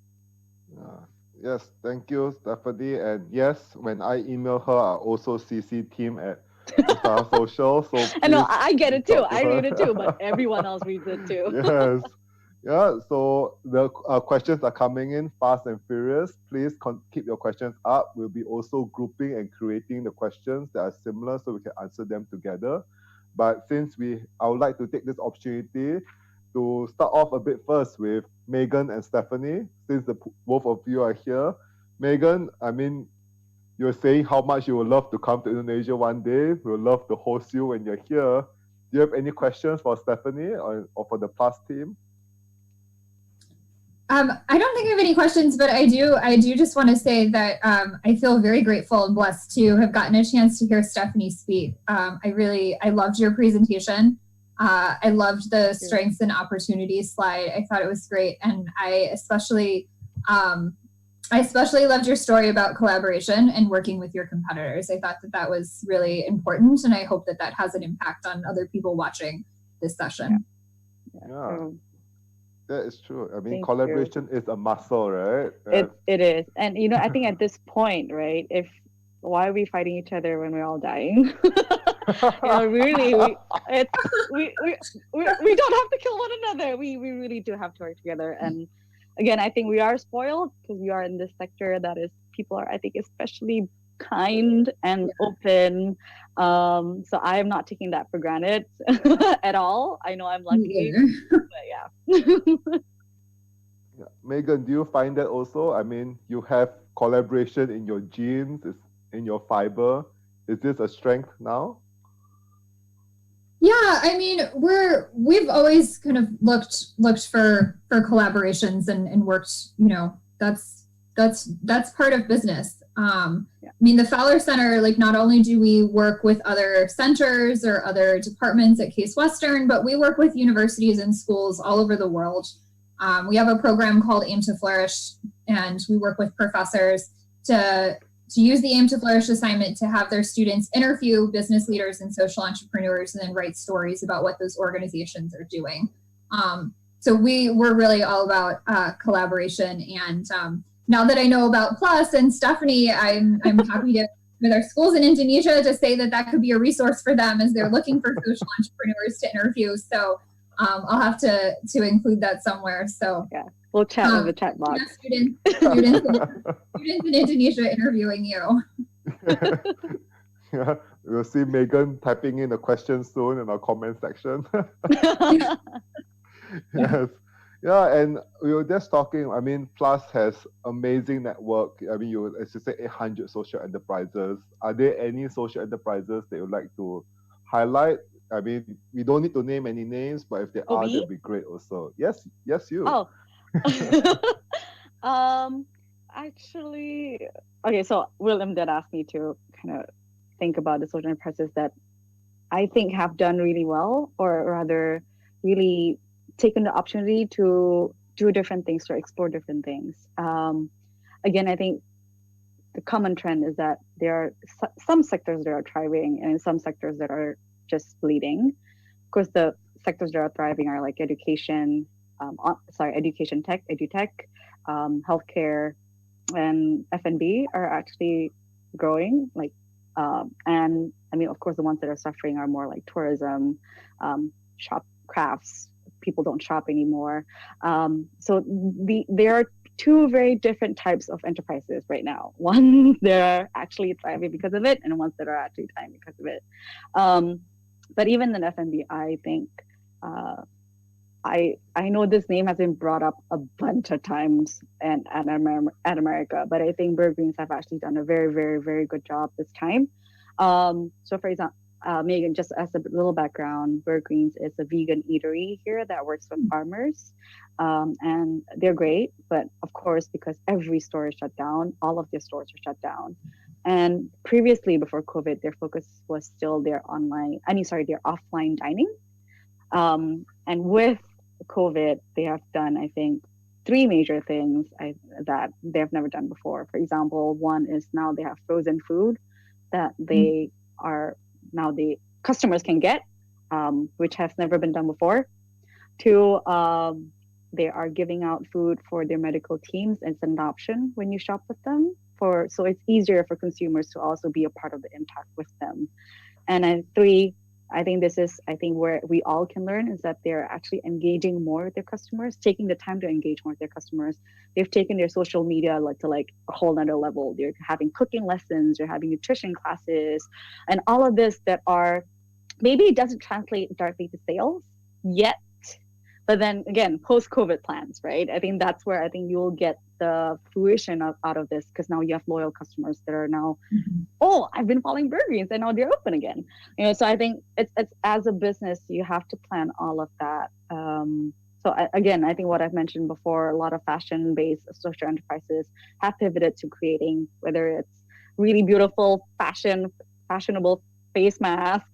[SPEAKER 4] Yes, thank you, Stephanie. And yes, when I email her, I also CC team at Social. So
[SPEAKER 5] I know, I get it too. I read it too, but everyone else reads it too.
[SPEAKER 4] Yes. Yeah, so the questions are coming in fast and furious. Please keep your questions up. We'll be also grouping and creating the questions that are similar so we can answer them together. But since I would like to take this opportunity to start off a bit first with Megan and Stephanie, since both of you are here. Megan, I mean, you're saying how much you would love to come to Indonesia one day. We would love to host you when you're here. Do you have any questions for Stephanie or for the Plus team?
[SPEAKER 6] I don't think I have any questions, but I do just want to say that I feel very grateful and blessed to have gotten a chance to hear Stephanie speak. I loved your presentation. I loved the strengths and opportunities slide. I thought it was great. And I especially loved your story about collaboration and working with your competitors. I thought that was really important, and I hope that has an impact on other people watching this session.
[SPEAKER 4] Yeah. That is true. I mean, collaboration is a muscle, right?
[SPEAKER 5] It is. And, I think at this point, right, why are we fighting each other when we're all dying? Really, we don't have to kill one another. We really do have to work together. And again, I think we are spoiled because we are in this sector that is, people are, I think, especially kind and open. So I am not taking that for granted at all. I know I'm lucky, but yeah.
[SPEAKER 4] Megan, do you find that also? I mean, you have collaboration in your genes, in your fiber. Is this a strength now?
[SPEAKER 6] Yeah, I mean, we've always kind of looked for collaborations and worked, that's part of business. I mean, the Fowler Center, like, not only do we work with other centers or other departments at Case Western, but we work with universities and schools all over the world. We have a program called Aim to Flourish, and we work with professors to use the Aim to Flourish assignment to have their students interview business leaders and social entrepreneurs and then write stories about what those organizations are doing. So we're really all about collaboration. And now that I know about Plus and Stephanie, I'm happy to, with our schools in Indonesia, to say that could be a resource for them as they're looking for social entrepreneurs to interview. So I'll have to include that somewhere. So
[SPEAKER 5] yeah, we'll chat in the chat box.
[SPEAKER 6] Students in Indonesia interviewing you.
[SPEAKER 4] Yeah, we'll see Megan typing in a question soon in our comment section. Yes. Yeah, and we were just talking. I mean, Plus has amazing network. I mean, as you say, 800 social enterprises. Are there any social enterprises that you would like to highlight? I mean, we don't need to name any names, but if there
[SPEAKER 5] Oh,
[SPEAKER 4] are,
[SPEAKER 5] me?
[SPEAKER 4] that'd be great also. Yes, you.
[SPEAKER 5] Oh. um, actually, okay, so William did ask me to kind of think about the social enterprises that I think have done really well, or rather, really taken the opportunity to do different things or explore different things. Again, I think the common trend is that there are some sectors that are thriving and some sectors that are just bleeding. Of course, the sectors that are thriving are like education, education tech, edutech, healthcare, and F&B are actually growing. And I mean, of course, the ones that are suffering are more like tourism, shop crafts. People don't shop anymore. There are two very different types of enterprises right now. One that are actually thriving because of it, and ones that are actually thriving because of it. But even in F&B, I think I know this name has been brought up a bunch of times at America, but I think Burger Greens have actually done a very, very, very good job this time. So for example, Megan, just as a little background, Burger Greens is a vegan eatery here that works with farmers, and they're great. But of course, because every store is shut down, all of their stores are shut down. And previously, before COVID, their focus was still their offline dining. And with COVID, they have done, I think, three major things that they have never done before. For example, one is now they have frozen food that the customers can get, which has never been done before. Two, they are giving out food for their medical teams. It's an option when you shop with them, so it's easier for consumers to also be a part of the impact with them. And then three, I think where we all can learn is that they're actually engaging more with their customers, taking the time to engage more with their customers. They've taken their social media to a whole nother level. They're having cooking lessons, they're having nutrition classes, and all of this that are, maybe it doesn't translate directly to sales yet, but then again, post-COVID plans, right? I think that's where I think you'll get the fruition out of this, because now you have loyal customers that are now, oh, I've been following Burger Greens and now they're open again. So I think it's as a business, you have to plan all of that. Again, I think what I've mentioned before, a lot of fashion-based social enterprises have pivoted to creating, whether it's really beautiful fashionable face mask,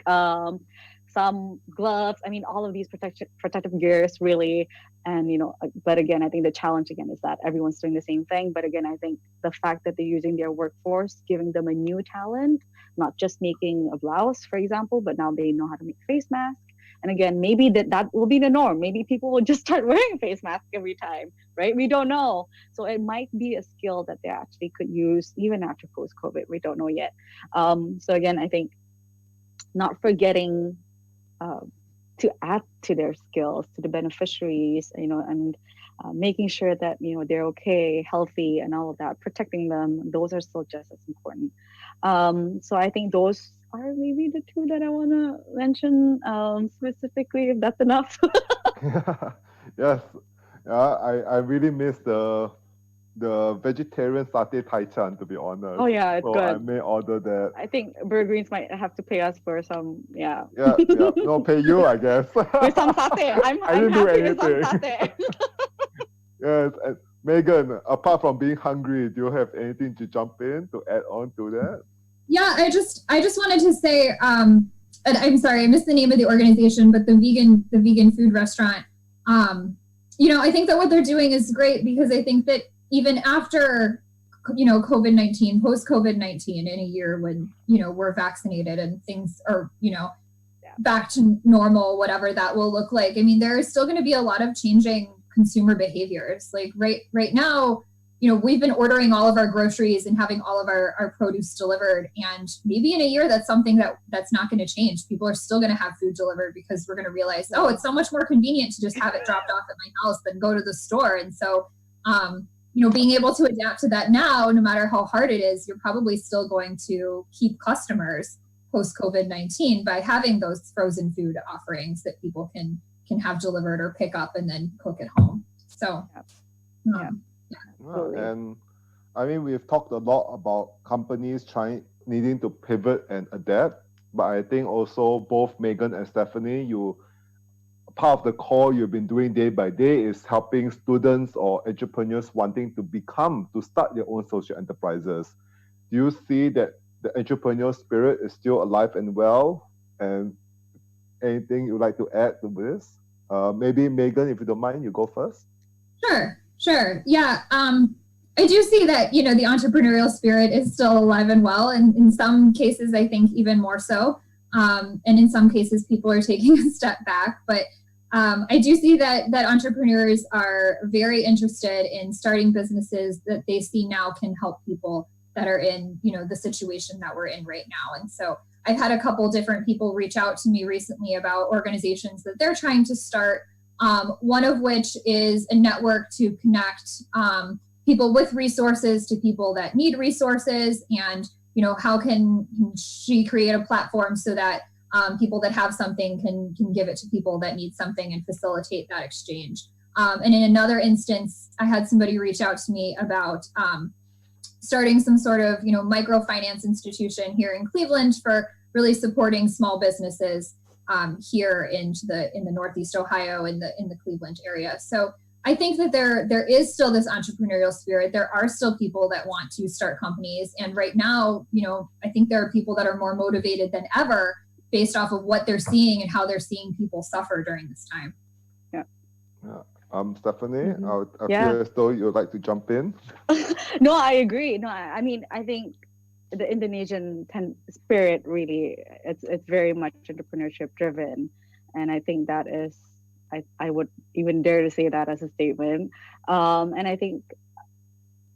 [SPEAKER 5] some gloves, I mean, all of these protective gears really. And, but again, I think the challenge again is that everyone's doing the same thing. But again, I think the fact that they're using their workforce, giving them a new talent, not just making a blouse, for example, but now they know how to make face masks. And again, maybe that will be the norm. Maybe people will just start wearing face masks every time, right? We don't know. So it might be a skill that they actually could use even after post-COVID. We don't know yet. So again, I think not forgetting to add to their skills, to the beneficiaries, and making sure that, they're okay, healthy, and all of that, protecting them, those are still just as important. So I think those are maybe the two that I want to mention specifically, if that's enough.
[SPEAKER 4] Yes. I really miss the vegetarian satay taichan, to be honest.
[SPEAKER 5] Oh yeah, it's
[SPEAKER 4] so
[SPEAKER 5] good.
[SPEAKER 4] I may order that.
[SPEAKER 5] I think Burger Greens might have to pay us for some,
[SPEAKER 4] Yeah. No, pay you, I guess.
[SPEAKER 5] With some satay. I'm happy with some satay.
[SPEAKER 4] Yes. And Megan, apart from being hungry, do you have anything to jump in to add on to that?
[SPEAKER 6] Yeah, I just wanted to say, and I'm sorry, I missed the name of the organization, but the vegan food restaurant. I think that what they're doing is great, because I think that even after, COVID-19, post-COVID-19, in a year when, we're vaccinated and things are, back to normal, whatever that will look like. I mean, there is still going to be a lot of changing consumer behaviors. Like right now, we've been ordering all of our groceries and having all of our produce delivered. And maybe in a year, that's something that's not going to change. People are still going to have food delivered, because we're going to realize, oh, it's so much more convenient to just have it dropped off at my house than go to the store. And so, being able to adapt to that now, no matter how hard it is, you're probably still going to keep customers post COVID-19 by having those frozen food offerings that people can have delivered or pick up and then cook at home. So,
[SPEAKER 5] Yeah.
[SPEAKER 4] And I mean, we've talked a lot about companies needing to pivot and adapt, but I think also both Megan and Stephanie, part of the core you've been doing day by day is helping students or entrepreneurs wanting to start their own social enterprises. Do you see that the entrepreneurial spirit is still alive and well? And anything you'd like to add to this? Maybe Megan, if you don't mind, you go first.
[SPEAKER 6] Sure. Yeah. I do see that, the entrepreneurial spirit is still alive and well. And in some cases, I think even more so. And in some cases, people are taking a step back. But I do see that entrepreneurs are very interested in starting businesses that they see now can help people that are in, the situation that we're in right now. And so I've had a couple different people reach out to me recently about organizations that they're trying to start. One of which is a network to connect people with resources to people that need resources, and how can she create a platform so that people that have something can give it to people that need something and facilitate that exchange. And in another instance, I had somebody reach out to me about starting some sort of microfinance institution here in Cleveland for really supporting small businesses here in the Northeast Ohio in the Cleveland area. So I think that there is still this entrepreneurial spirit. There are still people that want to start companies. And right now, I think there are people that are more motivated than ever based off of what they're seeing and how they're seeing people suffer during this time.
[SPEAKER 4] Yeah. Stephanie,
[SPEAKER 5] Mm-hmm.
[SPEAKER 4] I feel as though you'd like to jump in.
[SPEAKER 5] No, I agree. No, I mean, I think the Indonesian spirit really, it's very much entrepreneurship driven. And I think that is, I would even dare to say that as a statement. And I think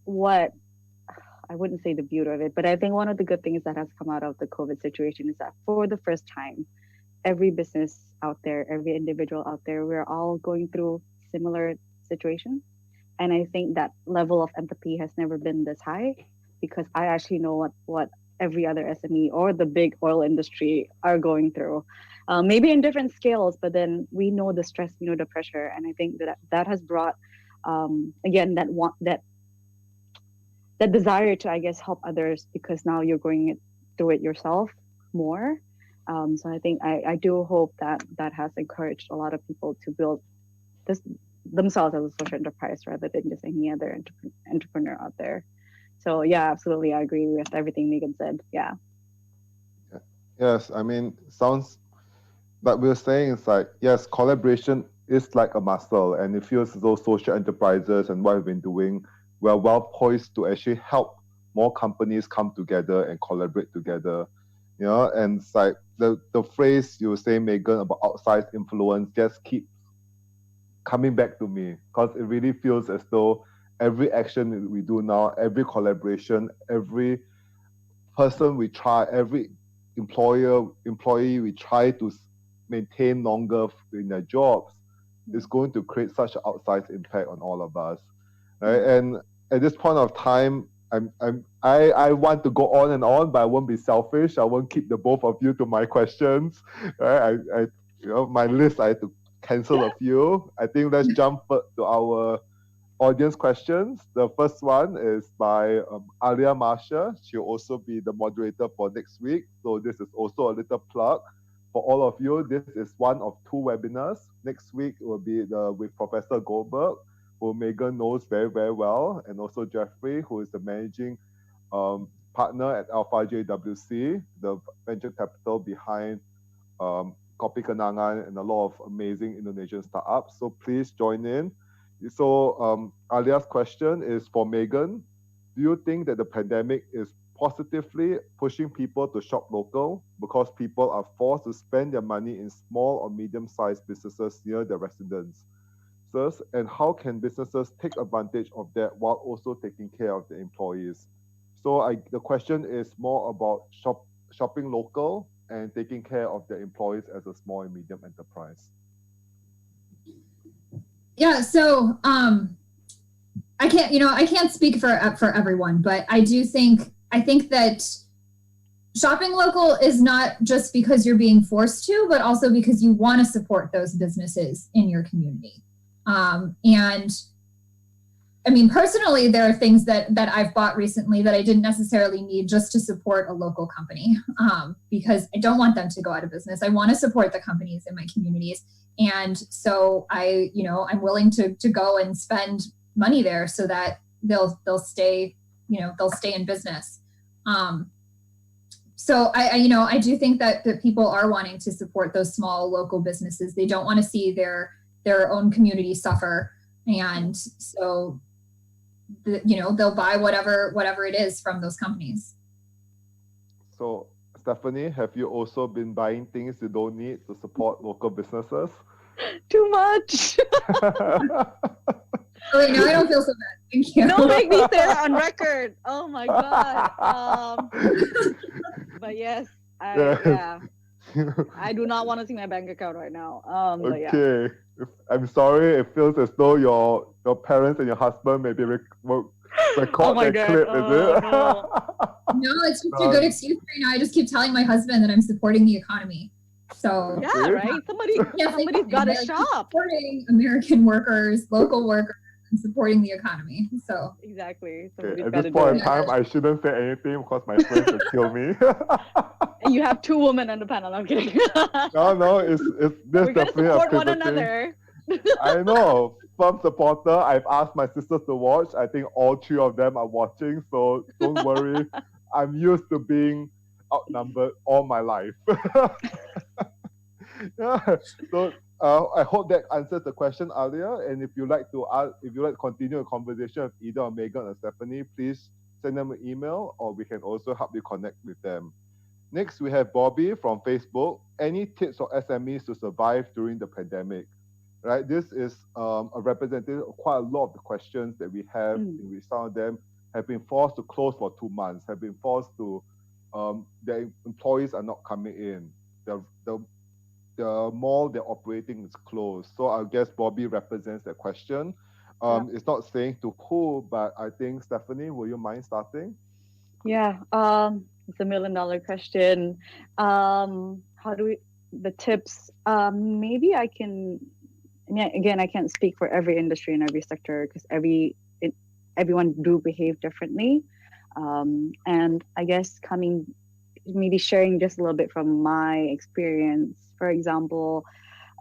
[SPEAKER 5] I wouldn't say the beauty of it, but I think one of the good things that has come out of the COVID situation is that for the first time, every business out there, every individual out there, we're all going through similar situations. And I think that level of empathy has never been this high, because I actually know what every other SME or the big oil industry are going through. Maybe in different scales, but then we know the stress, the pressure. And I think that has brought, again, that desire to, I guess, help others, because now you're going through it yourself more. So I think I do hope that has encouraged a lot of people to build themselves as a social enterprise rather than just any other entrepreneur out there. So yeah, absolutely, I agree with everything Megan said. Yeah.
[SPEAKER 4] Yes, I mean, sounds like we're saying, it's like, yes, collaboration is like a muscle, and it feels as though social enterprises and what we've been doing, we're well poised to actually help more companies come together and collaborate together. And it's like the phrase you were saying, Megan, about outsized influence just keeps coming back to me, because it really feels as though every action we do now, every collaboration, every person we try, every employee we try to maintain longer in their jobs is going to create such an outsized impact on all of us. Right? And at this point of time, I want to go on and on, but I won't be selfish. I won't keep the both of you to my questions. Right? My list, I had to cancel a few. I think let's jump to our audience questions. The first one is by Alia Marsha. She'll also be the moderator for next week. So this is also a little plug for all of you. This is one of 2 webinars. Next week will be with Professor Goldberg, who Megan knows very, very well, and also Jeffrey, who is the managing partner at Alpha JWC, the venture capital behind Kopi Kenangan and a lot of amazing Indonesian startups. So please join in. So Alia's question is for Megan. Do you think that the pandemic is positively pushing people to shop local because people are forced to spend their money in small or medium-sized businesses near their residences? And how can businesses take advantage of that while also taking care of the employees? So the question is more about shopping local and taking care of their employees as a small and medium enterprise.
[SPEAKER 6] Yeah, so I can't speak for everyone, but I think that shopping local is not just because you're being forced to, but also because you want to support those businesses in your community. And I mean, personally, there are things that I've bought recently that I didn't necessarily need just to support a local company, because I don't want them to go out of business. I want to support the companies in my communities. And so I'm willing to go and spend money there so that they'll stay, they'll stay in business. So I do think that people are wanting to support those small local businesses. They don't want to see their own community suffer. And so they'll buy whatever it is from those companies.
[SPEAKER 4] So, Stephanie, have you also been buying things you don't need to support local businesses?
[SPEAKER 5] Too much.
[SPEAKER 6] Oh, wait, no, I don't feel so bad. Thank you.
[SPEAKER 5] Don't make me say that on record. Oh my God. But yes, I do not want to see my bank account right now. But yeah.
[SPEAKER 4] Okay. I'm sorry. It feels as though your parents and your husband maybe record that clip, is it?
[SPEAKER 6] No, it's just a good excuse right now. I just keep telling my husband that I'm supporting the economy. So
[SPEAKER 5] yeah, right. Somebody's got to shop.
[SPEAKER 6] Supporting American workers, local workers, and supporting the economy. So
[SPEAKER 4] exactly. Okay, at this point in time, I shouldn't say anything because my friends will kill me.
[SPEAKER 5] And you have 2 women on the panel. I'm kidding.
[SPEAKER 4] No, it's this
[SPEAKER 5] we're gonna
[SPEAKER 4] definitely
[SPEAKER 5] support
[SPEAKER 4] a
[SPEAKER 5] one another.
[SPEAKER 4] I know. Firm supporter. I've asked my sisters to watch. I think all 3 of them are watching, so don't worry. I'm used to being outnumbered all my life. Yeah. So I hope that answers the question earlier. And if you like to continue a conversation with either Megan or Stephanie, please send them an email, or we can also help you connect with them. Next, we have Bobby from Facebook. Any tips for SMEs to survive during the pandemic? Right, this is a representative of quite a lot of the questions that we have. In some of them have been forced to close for 2 months, have been forced to, their employees are not coming in. The mall they're operating is closed. So I guess Bobby represents that question. It's not saying to who, but I think, Stephanie, will you mind starting?
[SPEAKER 5] Yeah, it's $1 million question. How do the tips? Maybe I can. Again, I can't speak for every industry and every sector because everyone do behave differently. And I guess maybe sharing just a little bit from my experience. For example,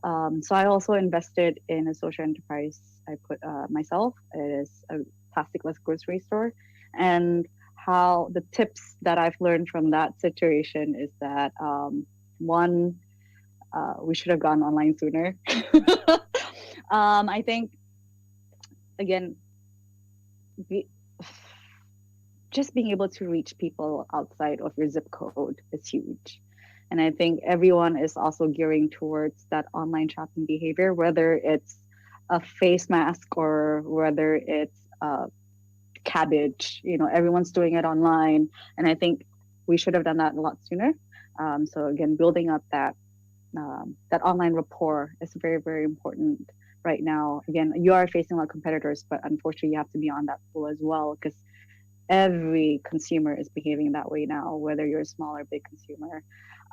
[SPEAKER 5] so I also invested in a social enterprise. I put myself. It is a plasticless grocery store. And how the tips that I've learned from that situation is that one, we should have gone online sooner. I think, again, just being able to reach people outside of your zip code is huge. And I think everyone is also gearing towards that online shopping behavior, whether it's a face mask or whether it's cabbage. Everyone's doing it online. And I think we should have done that a lot sooner. So again, building up that online rapport is very, very important right now. Again, you are facing a lot of competitors, but unfortunately you have to be on that pool as well because every consumer is behaving that way now, whether you're a small or big consumer.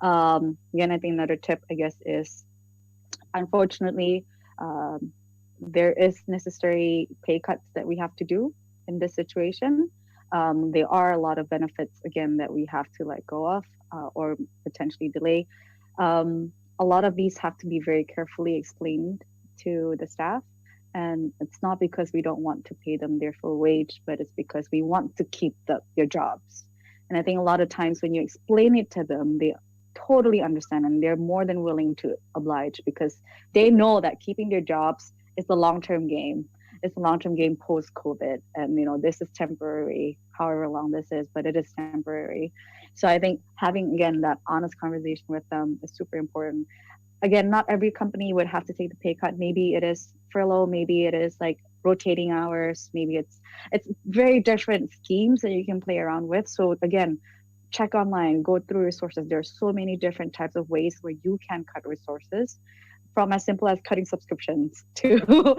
[SPEAKER 5] Again, I think another tip, I guess, is unfortunately, there is necessary pay cuts that we have to do in this situation. There are a lot of benefits, again, that we have to let go of or potentially delay. A lot of these have to be very carefully explained to the staff. And it's not because we don't want to pay them their full wage, but it's because we want to keep their jobs. And I think a lot of times when you explain it to them, they totally understand and they're more than willing to oblige because they know that keeping their jobs is the long-term game. It's a long-term game post-COVID. And, this is temporary, however long this is, but it is temporary. So I think having, again, that honest conversation with them is super important. Again, not every company would have to take the pay cut. Maybe it is furlough, maybe it is like rotating hours, maybe it's very different schemes that you can play around with. So again, check online, go through resources. There are so many different types of ways where you can cut resources, from as simple as cutting subscriptions to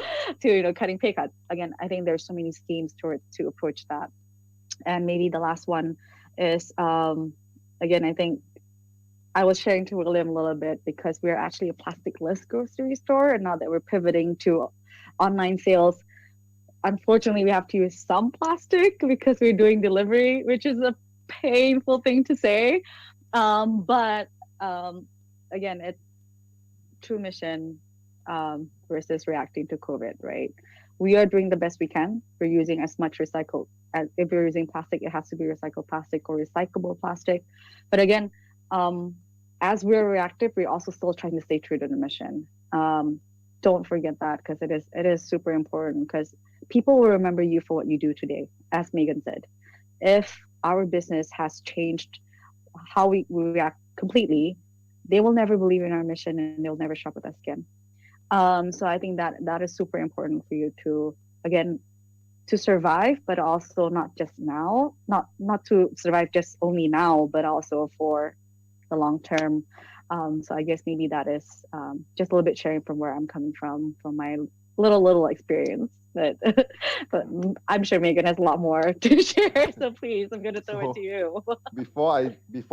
[SPEAKER 5] cutting pay cuts. Again, I think there's so many schemes to approach that. And maybe the last one is, again, I think I was sharing to William a little bit because we're actually a plasticless grocery store, and now that we're pivoting to online sales, unfortunately, we have to use some plastic because we're doing delivery, which is a painful thing to say. But again, it's true mission versus reacting to COVID, right? We are doing the best we can. We're using as much recycled, as if you're using plastic, it has to be recycled plastic or recyclable plastic. But again, as we're reactive, we're also still trying to stay true to the mission. Don't forget that, because it is super important, because people will remember you for what you do today. As Megan said, if our business has changed how we react completely, they will never believe in our mission and they'll never shop with us again. So I think that is super important for you to, again, to survive, but also not just now, not to survive just only now, but also for the long term. So I guess maybe that is just a little bit sharing from where I'm coming from my little experience. But but I'm sure Megan has a lot more to share. So please, I'm gonna throw it to you.
[SPEAKER 4] before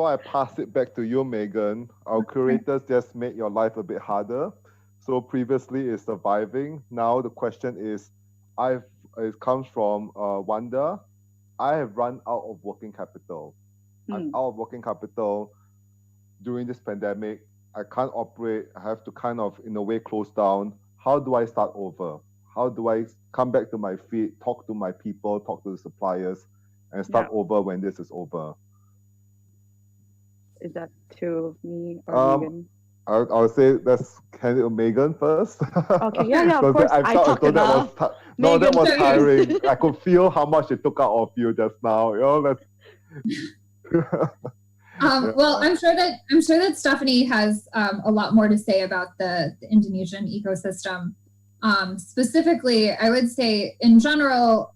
[SPEAKER 4] I pass it back to you, Megan, our curators just made your life a bit harder. So previously is surviving. Now the question is, it comes from Wanda. I have run out of working capital. I'm out of working capital during this pandemic. I can't operate. I have to kind of, in a way, close down. How do I start over? How do I come back to my feet, talk to my people, talk to the suppliers, and start over when this is over?
[SPEAKER 5] Is that to me or Megan?
[SPEAKER 4] I'll say let's hand it to Megan first.
[SPEAKER 5] Okay, yeah, of course. I talked enough.
[SPEAKER 4] That was tiring. I could feel how much it took out of you just now. You know, let's.
[SPEAKER 6] Well, I'm sure that Stephanie has a lot more to say about the Indonesian ecosystem. Specifically, I would say in general,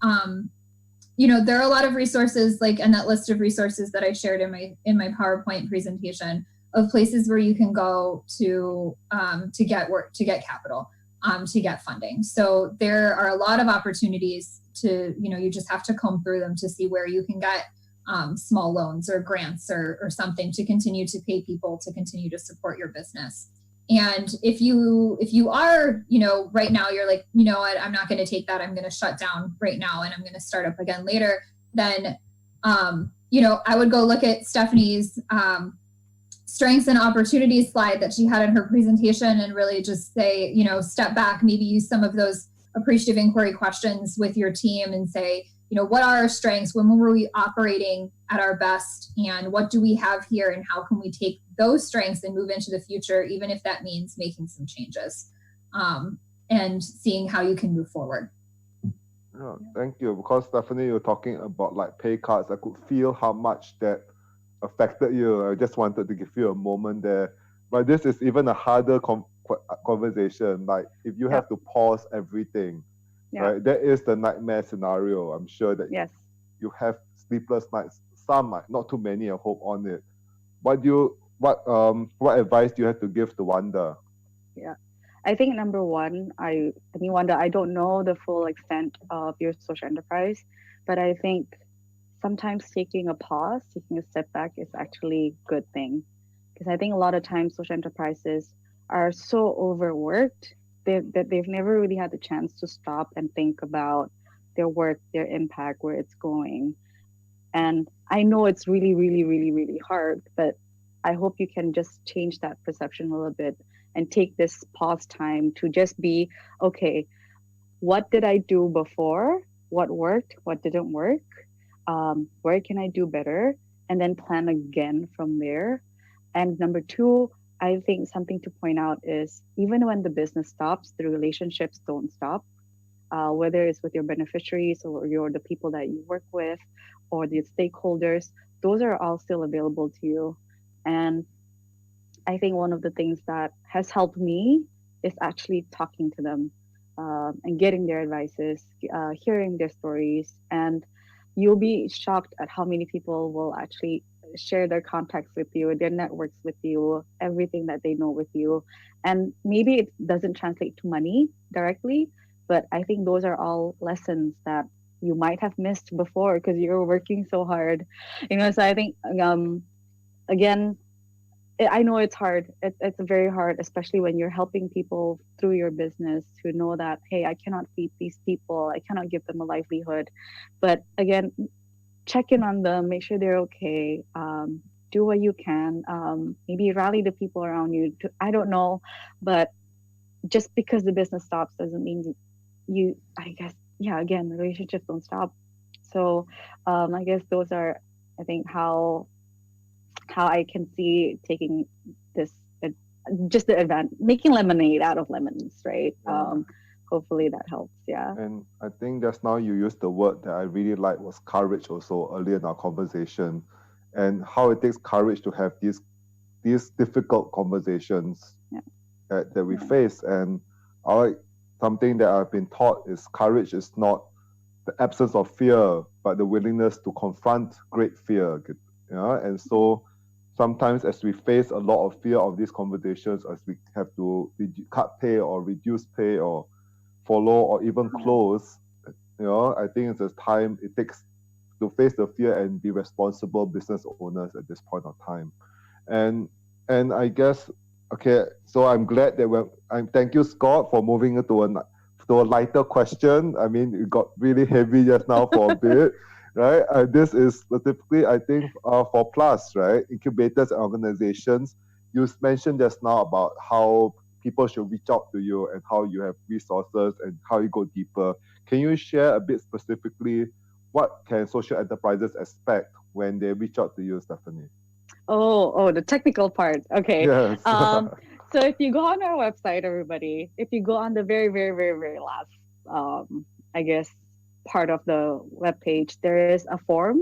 [SPEAKER 6] there are a lot of resources, like in that list of resources that I shared in my PowerPoint presentation, of places where you can go to get capital, to get funding. So there are a lot of opportunities to, you just have to comb through them to see where you can get small loans or grants or something to continue to pay people to continue to support your business. And if you are, right now you're like, you know what, I'm not going to take that. I'm going to shut down right now and I'm going to start up again later. Then, I would go look at Stephanie's strengths and opportunities slide that she had in her presentation and really just say, step back, maybe use some of those appreciative inquiry questions with your team and say, what are our strengths? When were we operating at our best? And what do we have here? And how can we take those strengths and move into the future, even if that means making some changes and seeing how you can move forward?
[SPEAKER 4] Yeah, thank you. Because Stephanie, you're talking about like pay cuts. I could feel how much that affected you. I just wanted to give you a moment there. But this is even a harder conversation. Like if you have to pause everything, right? That is the nightmare scenario. I'm sure that you have sleepless nights. Some might, not too many, I hope, on it. What advice do you have to give to Wanda?
[SPEAKER 5] Yeah, I think number one, Wanda, I don't know the full extent of your social enterprise, but I think sometimes taking a pause, taking a step back is actually a good thing. Because I think a lot of times social enterprises are so overworked that they've never really had the chance to stop and think about their work, their impact, where it's going. And I know it's really, really, really, really hard, but I hope you can just change that perception a little bit and take this pause time to just be, okay, what did I do before? What worked? What didn't work? Where can I do better? And then plan again from there. And number two, I think something to point out is even when the business stops, the relationships don't stop. Whether it's with your beneficiaries or the people that you work with or the stakeholders, those are all still available to you. And I think one of the things that has helped me is actually talking to them and getting their advices, hearing their stories. And you'll be shocked at how many people will actually share their contacts with you, their networks with you, everything that they know with you. And maybe it doesn't translate to money directly, but I think those are all lessons that you might have missed before because you're working so hard. So I think, again, I know it's hard. It's very hard, especially when you're helping people through your business to know that, hey, I cannot feed these people. I cannot give them a livelihood. But again, check in on them, make sure they're okay. Do what you can. Maybe rally the people around you. I don't know, but just because the business stops doesn't mean you, I guess, yeah, again, relationships don't stop. So I guess those are, I think, how I can see taking this, just the event, making lemonade out of lemons, right?
[SPEAKER 4] Yeah.
[SPEAKER 5] Hopefully that helps. Yeah.
[SPEAKER 4] And I think just now you used the word that I really like was courage also earlier in our conversation, and how it takes courage to have these difficult conversations that we face. And something that I've been taught is courage is not the absence of fear, but the willingness to confront great fear. And so sometimes as we face a lot of fear of these conversations, as we have to cut pay or reduce pay or follow or even close, I think it's a time it takes to face the fear and be responsible business owners at this point of time. And I guess, okay, so I'm glad that thank you, Scott, for moving it to a lighter question. I mean, it got really heavy just now for a bit, right? This is specifically, I think, for Plus, right? Incubators and organizations. You mentioned just now about how people should reach out to you and how you have resources and how you go deeper. Can you share a bit specifically what can social enterprises expect when they reach out to you, Stephanie?
[SPEAKER 5] Oh, the technical part. Okay.
[SPEAKER 4] Yes.
[SPEAKER 5] So if you go on our website, everybody, if you go on the very, very, very, very last, I guess, part of the webpage, there is a form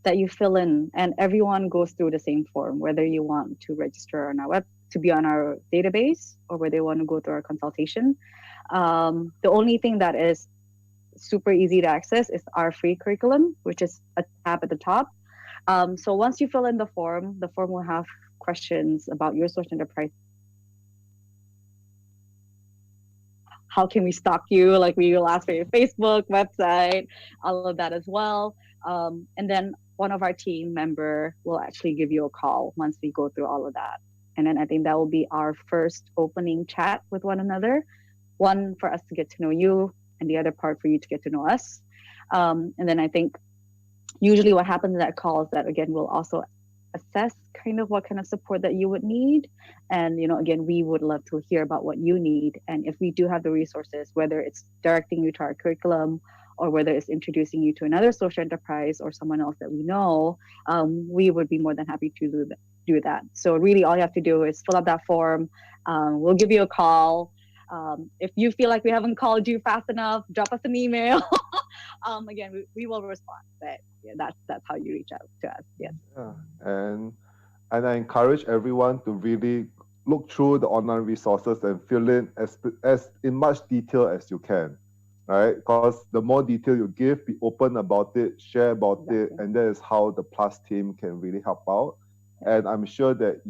[SPEAKER 5] that you fill in, and everyone goes through the same form, whether you want to register on our to be on our database or whether you want to go through our consultation. The only thing that is super easy to access is our free curriculum, which is a tab at the top. So once you fill in the form will have questions about your social enterprise. How can we stalk you? Like, we will ask for your Facebook, website, all of that as well. And then one of our team member will actually give you a call once we go through all of that. And then I think that will be our first opening chat with one another. One for us to get to know you, and the other part for you to get to know us. And then I think usually what happens in that call is that, again, we'll also assess kind of what kind of support that you would need. And, again, we would love to hear about what you need. And if we do have the resources, whether it's directing you to our curriculum or whether it's introducing you to another social enterprise or someone else that we know, we would be more than happy to do that. So really all you have to do is fill out that form. We'll give you a call. If you feel like we haven't called you fast enough, drop us an email. Again, we will respond. But yeah, that's how you reach out to us. Yes.
[SPEAKER 4] Yeah. And I encourage everyone to really look through the online resources and fill in as in much detail as you can, right? Because the more detail you give, be open about it, share about it, and that is how the Plus team can really help out. And I'm sure that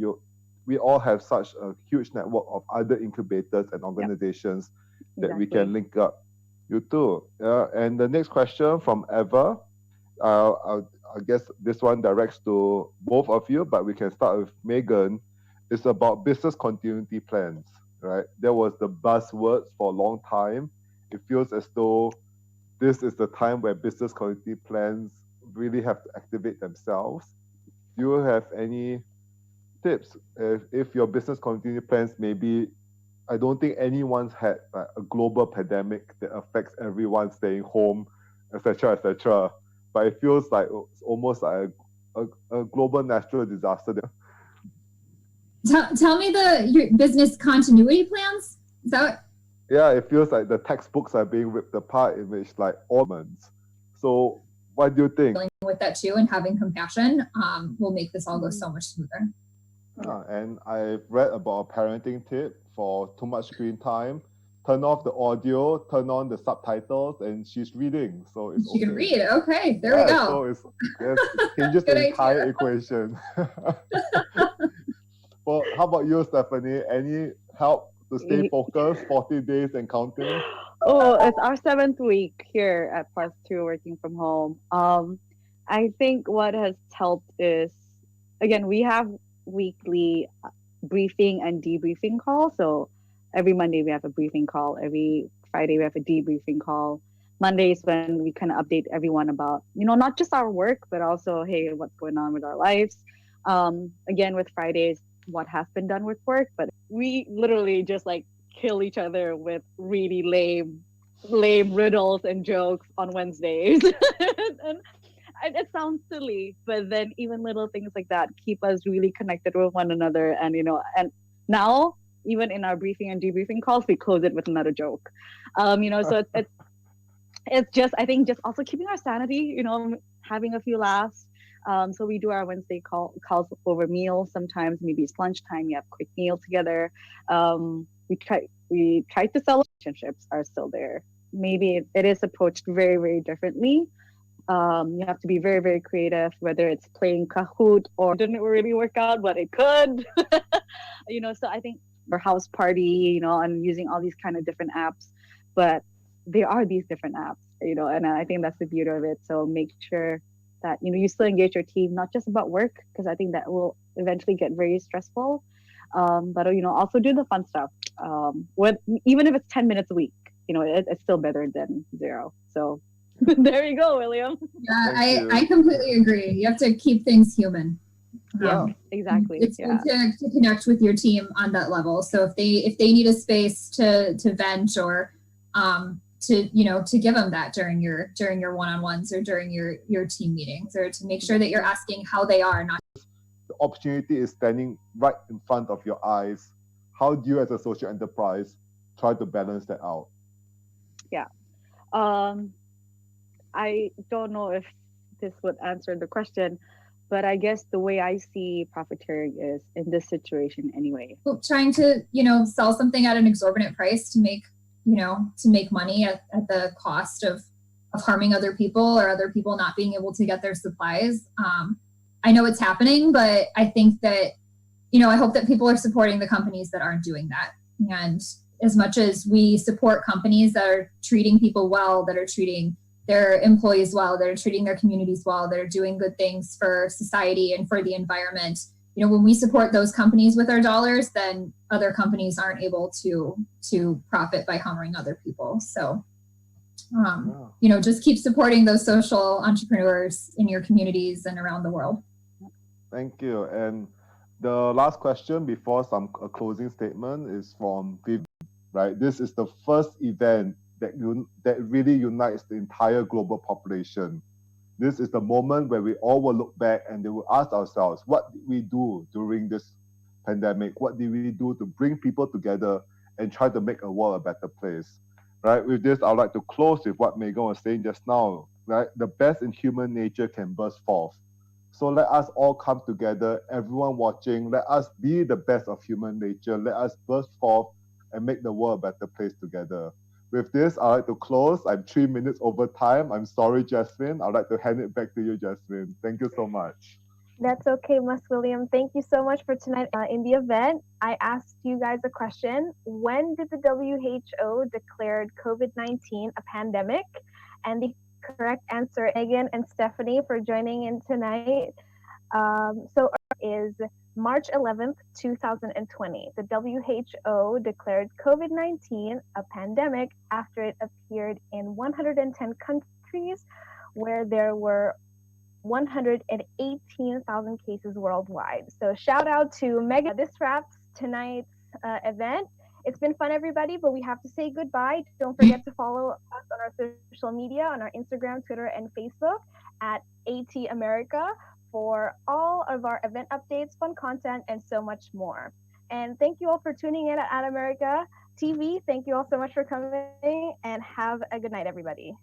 [SPEAKER 4] we all have such a huge network of other incubators and organizations that we can link up you too. And the next question from Eva, I guess this one directs to both of you, but we can start with Megan. It's about business continuity plans, right? That was the buzzwords for a long time. It feels as though this is the time where business continuity plans really have to activate themselves. Do you have any tips? If your business continuity plans, maybe, I don't think anyone's had a global pandemic that affects everyone staying home, etc., etc. But it feels like it's almost like a global natural disaster.
[SPEAKER 6] Tell me your business continuity plans. Is that?
[SPEAKER 4] Yeah, it feels like the textbooks are being ripped apart in which like ornaments. So what do you think?
[SPEAKER 6] Dealing with that too and having compassion will make this all go so much smoother.
[SPEAKER 4] And I've read about a parenting tip for too much screen time. Turn off the audio, turn on the subtitles, and she's reading. So it's
[SPEAKER 6] she
[SPEAKER 4] okay.
[SPEAKER 6] can read. Okay, there we go.
[SPEAKER 4] So it changes the entire equation. Well, how about you, Stephanie? Any help to stay focused 40 days and counting?
[SPEAKER 5] Oh, it's our 7th week here at Plus 2 working from home. I think what has helped is, again, we have weekly briefing and debriefing call. So every Monday we have a briefing call. Every Friday we have a debriefing call. Monday is when we kind of update everyone about, not just our work, but also, hey, what's going on with our lives. Again, with Fridays, what has been done with work, but we literally just like kill each other with really lame riddles and jokes on Wednesdays. And it sounds silly, but then even little things like that keep us really connected with one another. And and now even in our briefing and debriefing calls, we close it with another joke. So it's just, I think, just also keeping our sanity, having a few laughs. So we do our Wednesday calls over meals. Sometimes maybe it's lunchtime, you have a quick meal together. We try to sell relationships are still there. Maybe it is approached very, very differently. You have to be very, very creative, whether it's playing Kahoot or it didn't really work out, but it could. So I think for house party, and using all these kind of different apps, but there are these different apps, and I think that's the beauty of it. So make sure that, you still engage your team, not just about work, because I think that will eventually get very stressful. But, also do the fun stuff. Even if it's 10 minutes a week, it's still better than zero. So there you go, William.
[SPEAKER 6] Yeah, I completely agree. You have to keep things human.
[SPEAKER 5] Yeah, exactly.
[SPEAKER 6] It's good to connect with your team on that level. So if they need a space to vent or to give them that during your one-on-ones or during your team meetings, or to make sure that you're asking how they are, not
[SPEAKER 4] The opportunity is standing right in front of your eyes. How do you as a social enterprise try to balance that out?
[SPEAKER 5] Yeah. I don't know if this would answer the question, but I guess the way I see profiteering is in this situation anyway.
[SPEAKER 6] Trying to, sell something at an exorbitant price to make money at the cost of harming other people or other people not being able to get their supplies. I know it's happening, but I think that, I hope that people are supporting the companies that aren't doing that. And as much as we support companies that are treating people well, that are treating their employees well, that are treating their communities well, that are doing good things for society and for the environment, when we support those companies with our dollars, then other companies aren't able to profit by harming other people. So, just keep supporting those social entrepreneurs in your communities and around the world.
[SPEAKER 4] Thank you. And the last question before a closing statement is from Viv, right? This is the first event that really unites the entire global population. This is the moment where we all will look back and they will ask ourselves, what did we do during this pandemic? What did we do to bring people together and try to make a world a better place? Right? With this, I'd like to close with what Megan was saying just now. Right? The best in human nature can burst forth. So let us all come together, everyone watching, let us be the best of human nature. Let us burst forth and make the world a better place together. With this, I'd like to close. I'm 3 minutes over time. I'm sorry, Jasmine. I'd like to hand it back to you, Jasmine. Thank you so much.
[SPEAKER 2] That's okay, Ms. William. Thank you so much for tonight. In the event, I asked you guys a question. When did the WHO declare COVID-19 a pandemic? And the correct answer, Megan and Stephanie, for joining in tonight. So is March 11th, 2020. The WHO declared COVID-19 a pandemic after it appeared in 110 countries where there were 118,000 cases worldwide. So shout out to Megan. This wraps tonight's event. It's been fun, everybody, but we have to say goodbye. Don't forget to follow us on our social media, on our Instagram, Twitter, and Facebook at AT America for all of our event updates, fun content, and so much more. And thank you all for tuning in at America TV. Thank you all so much for coming, and have a good night, everybody.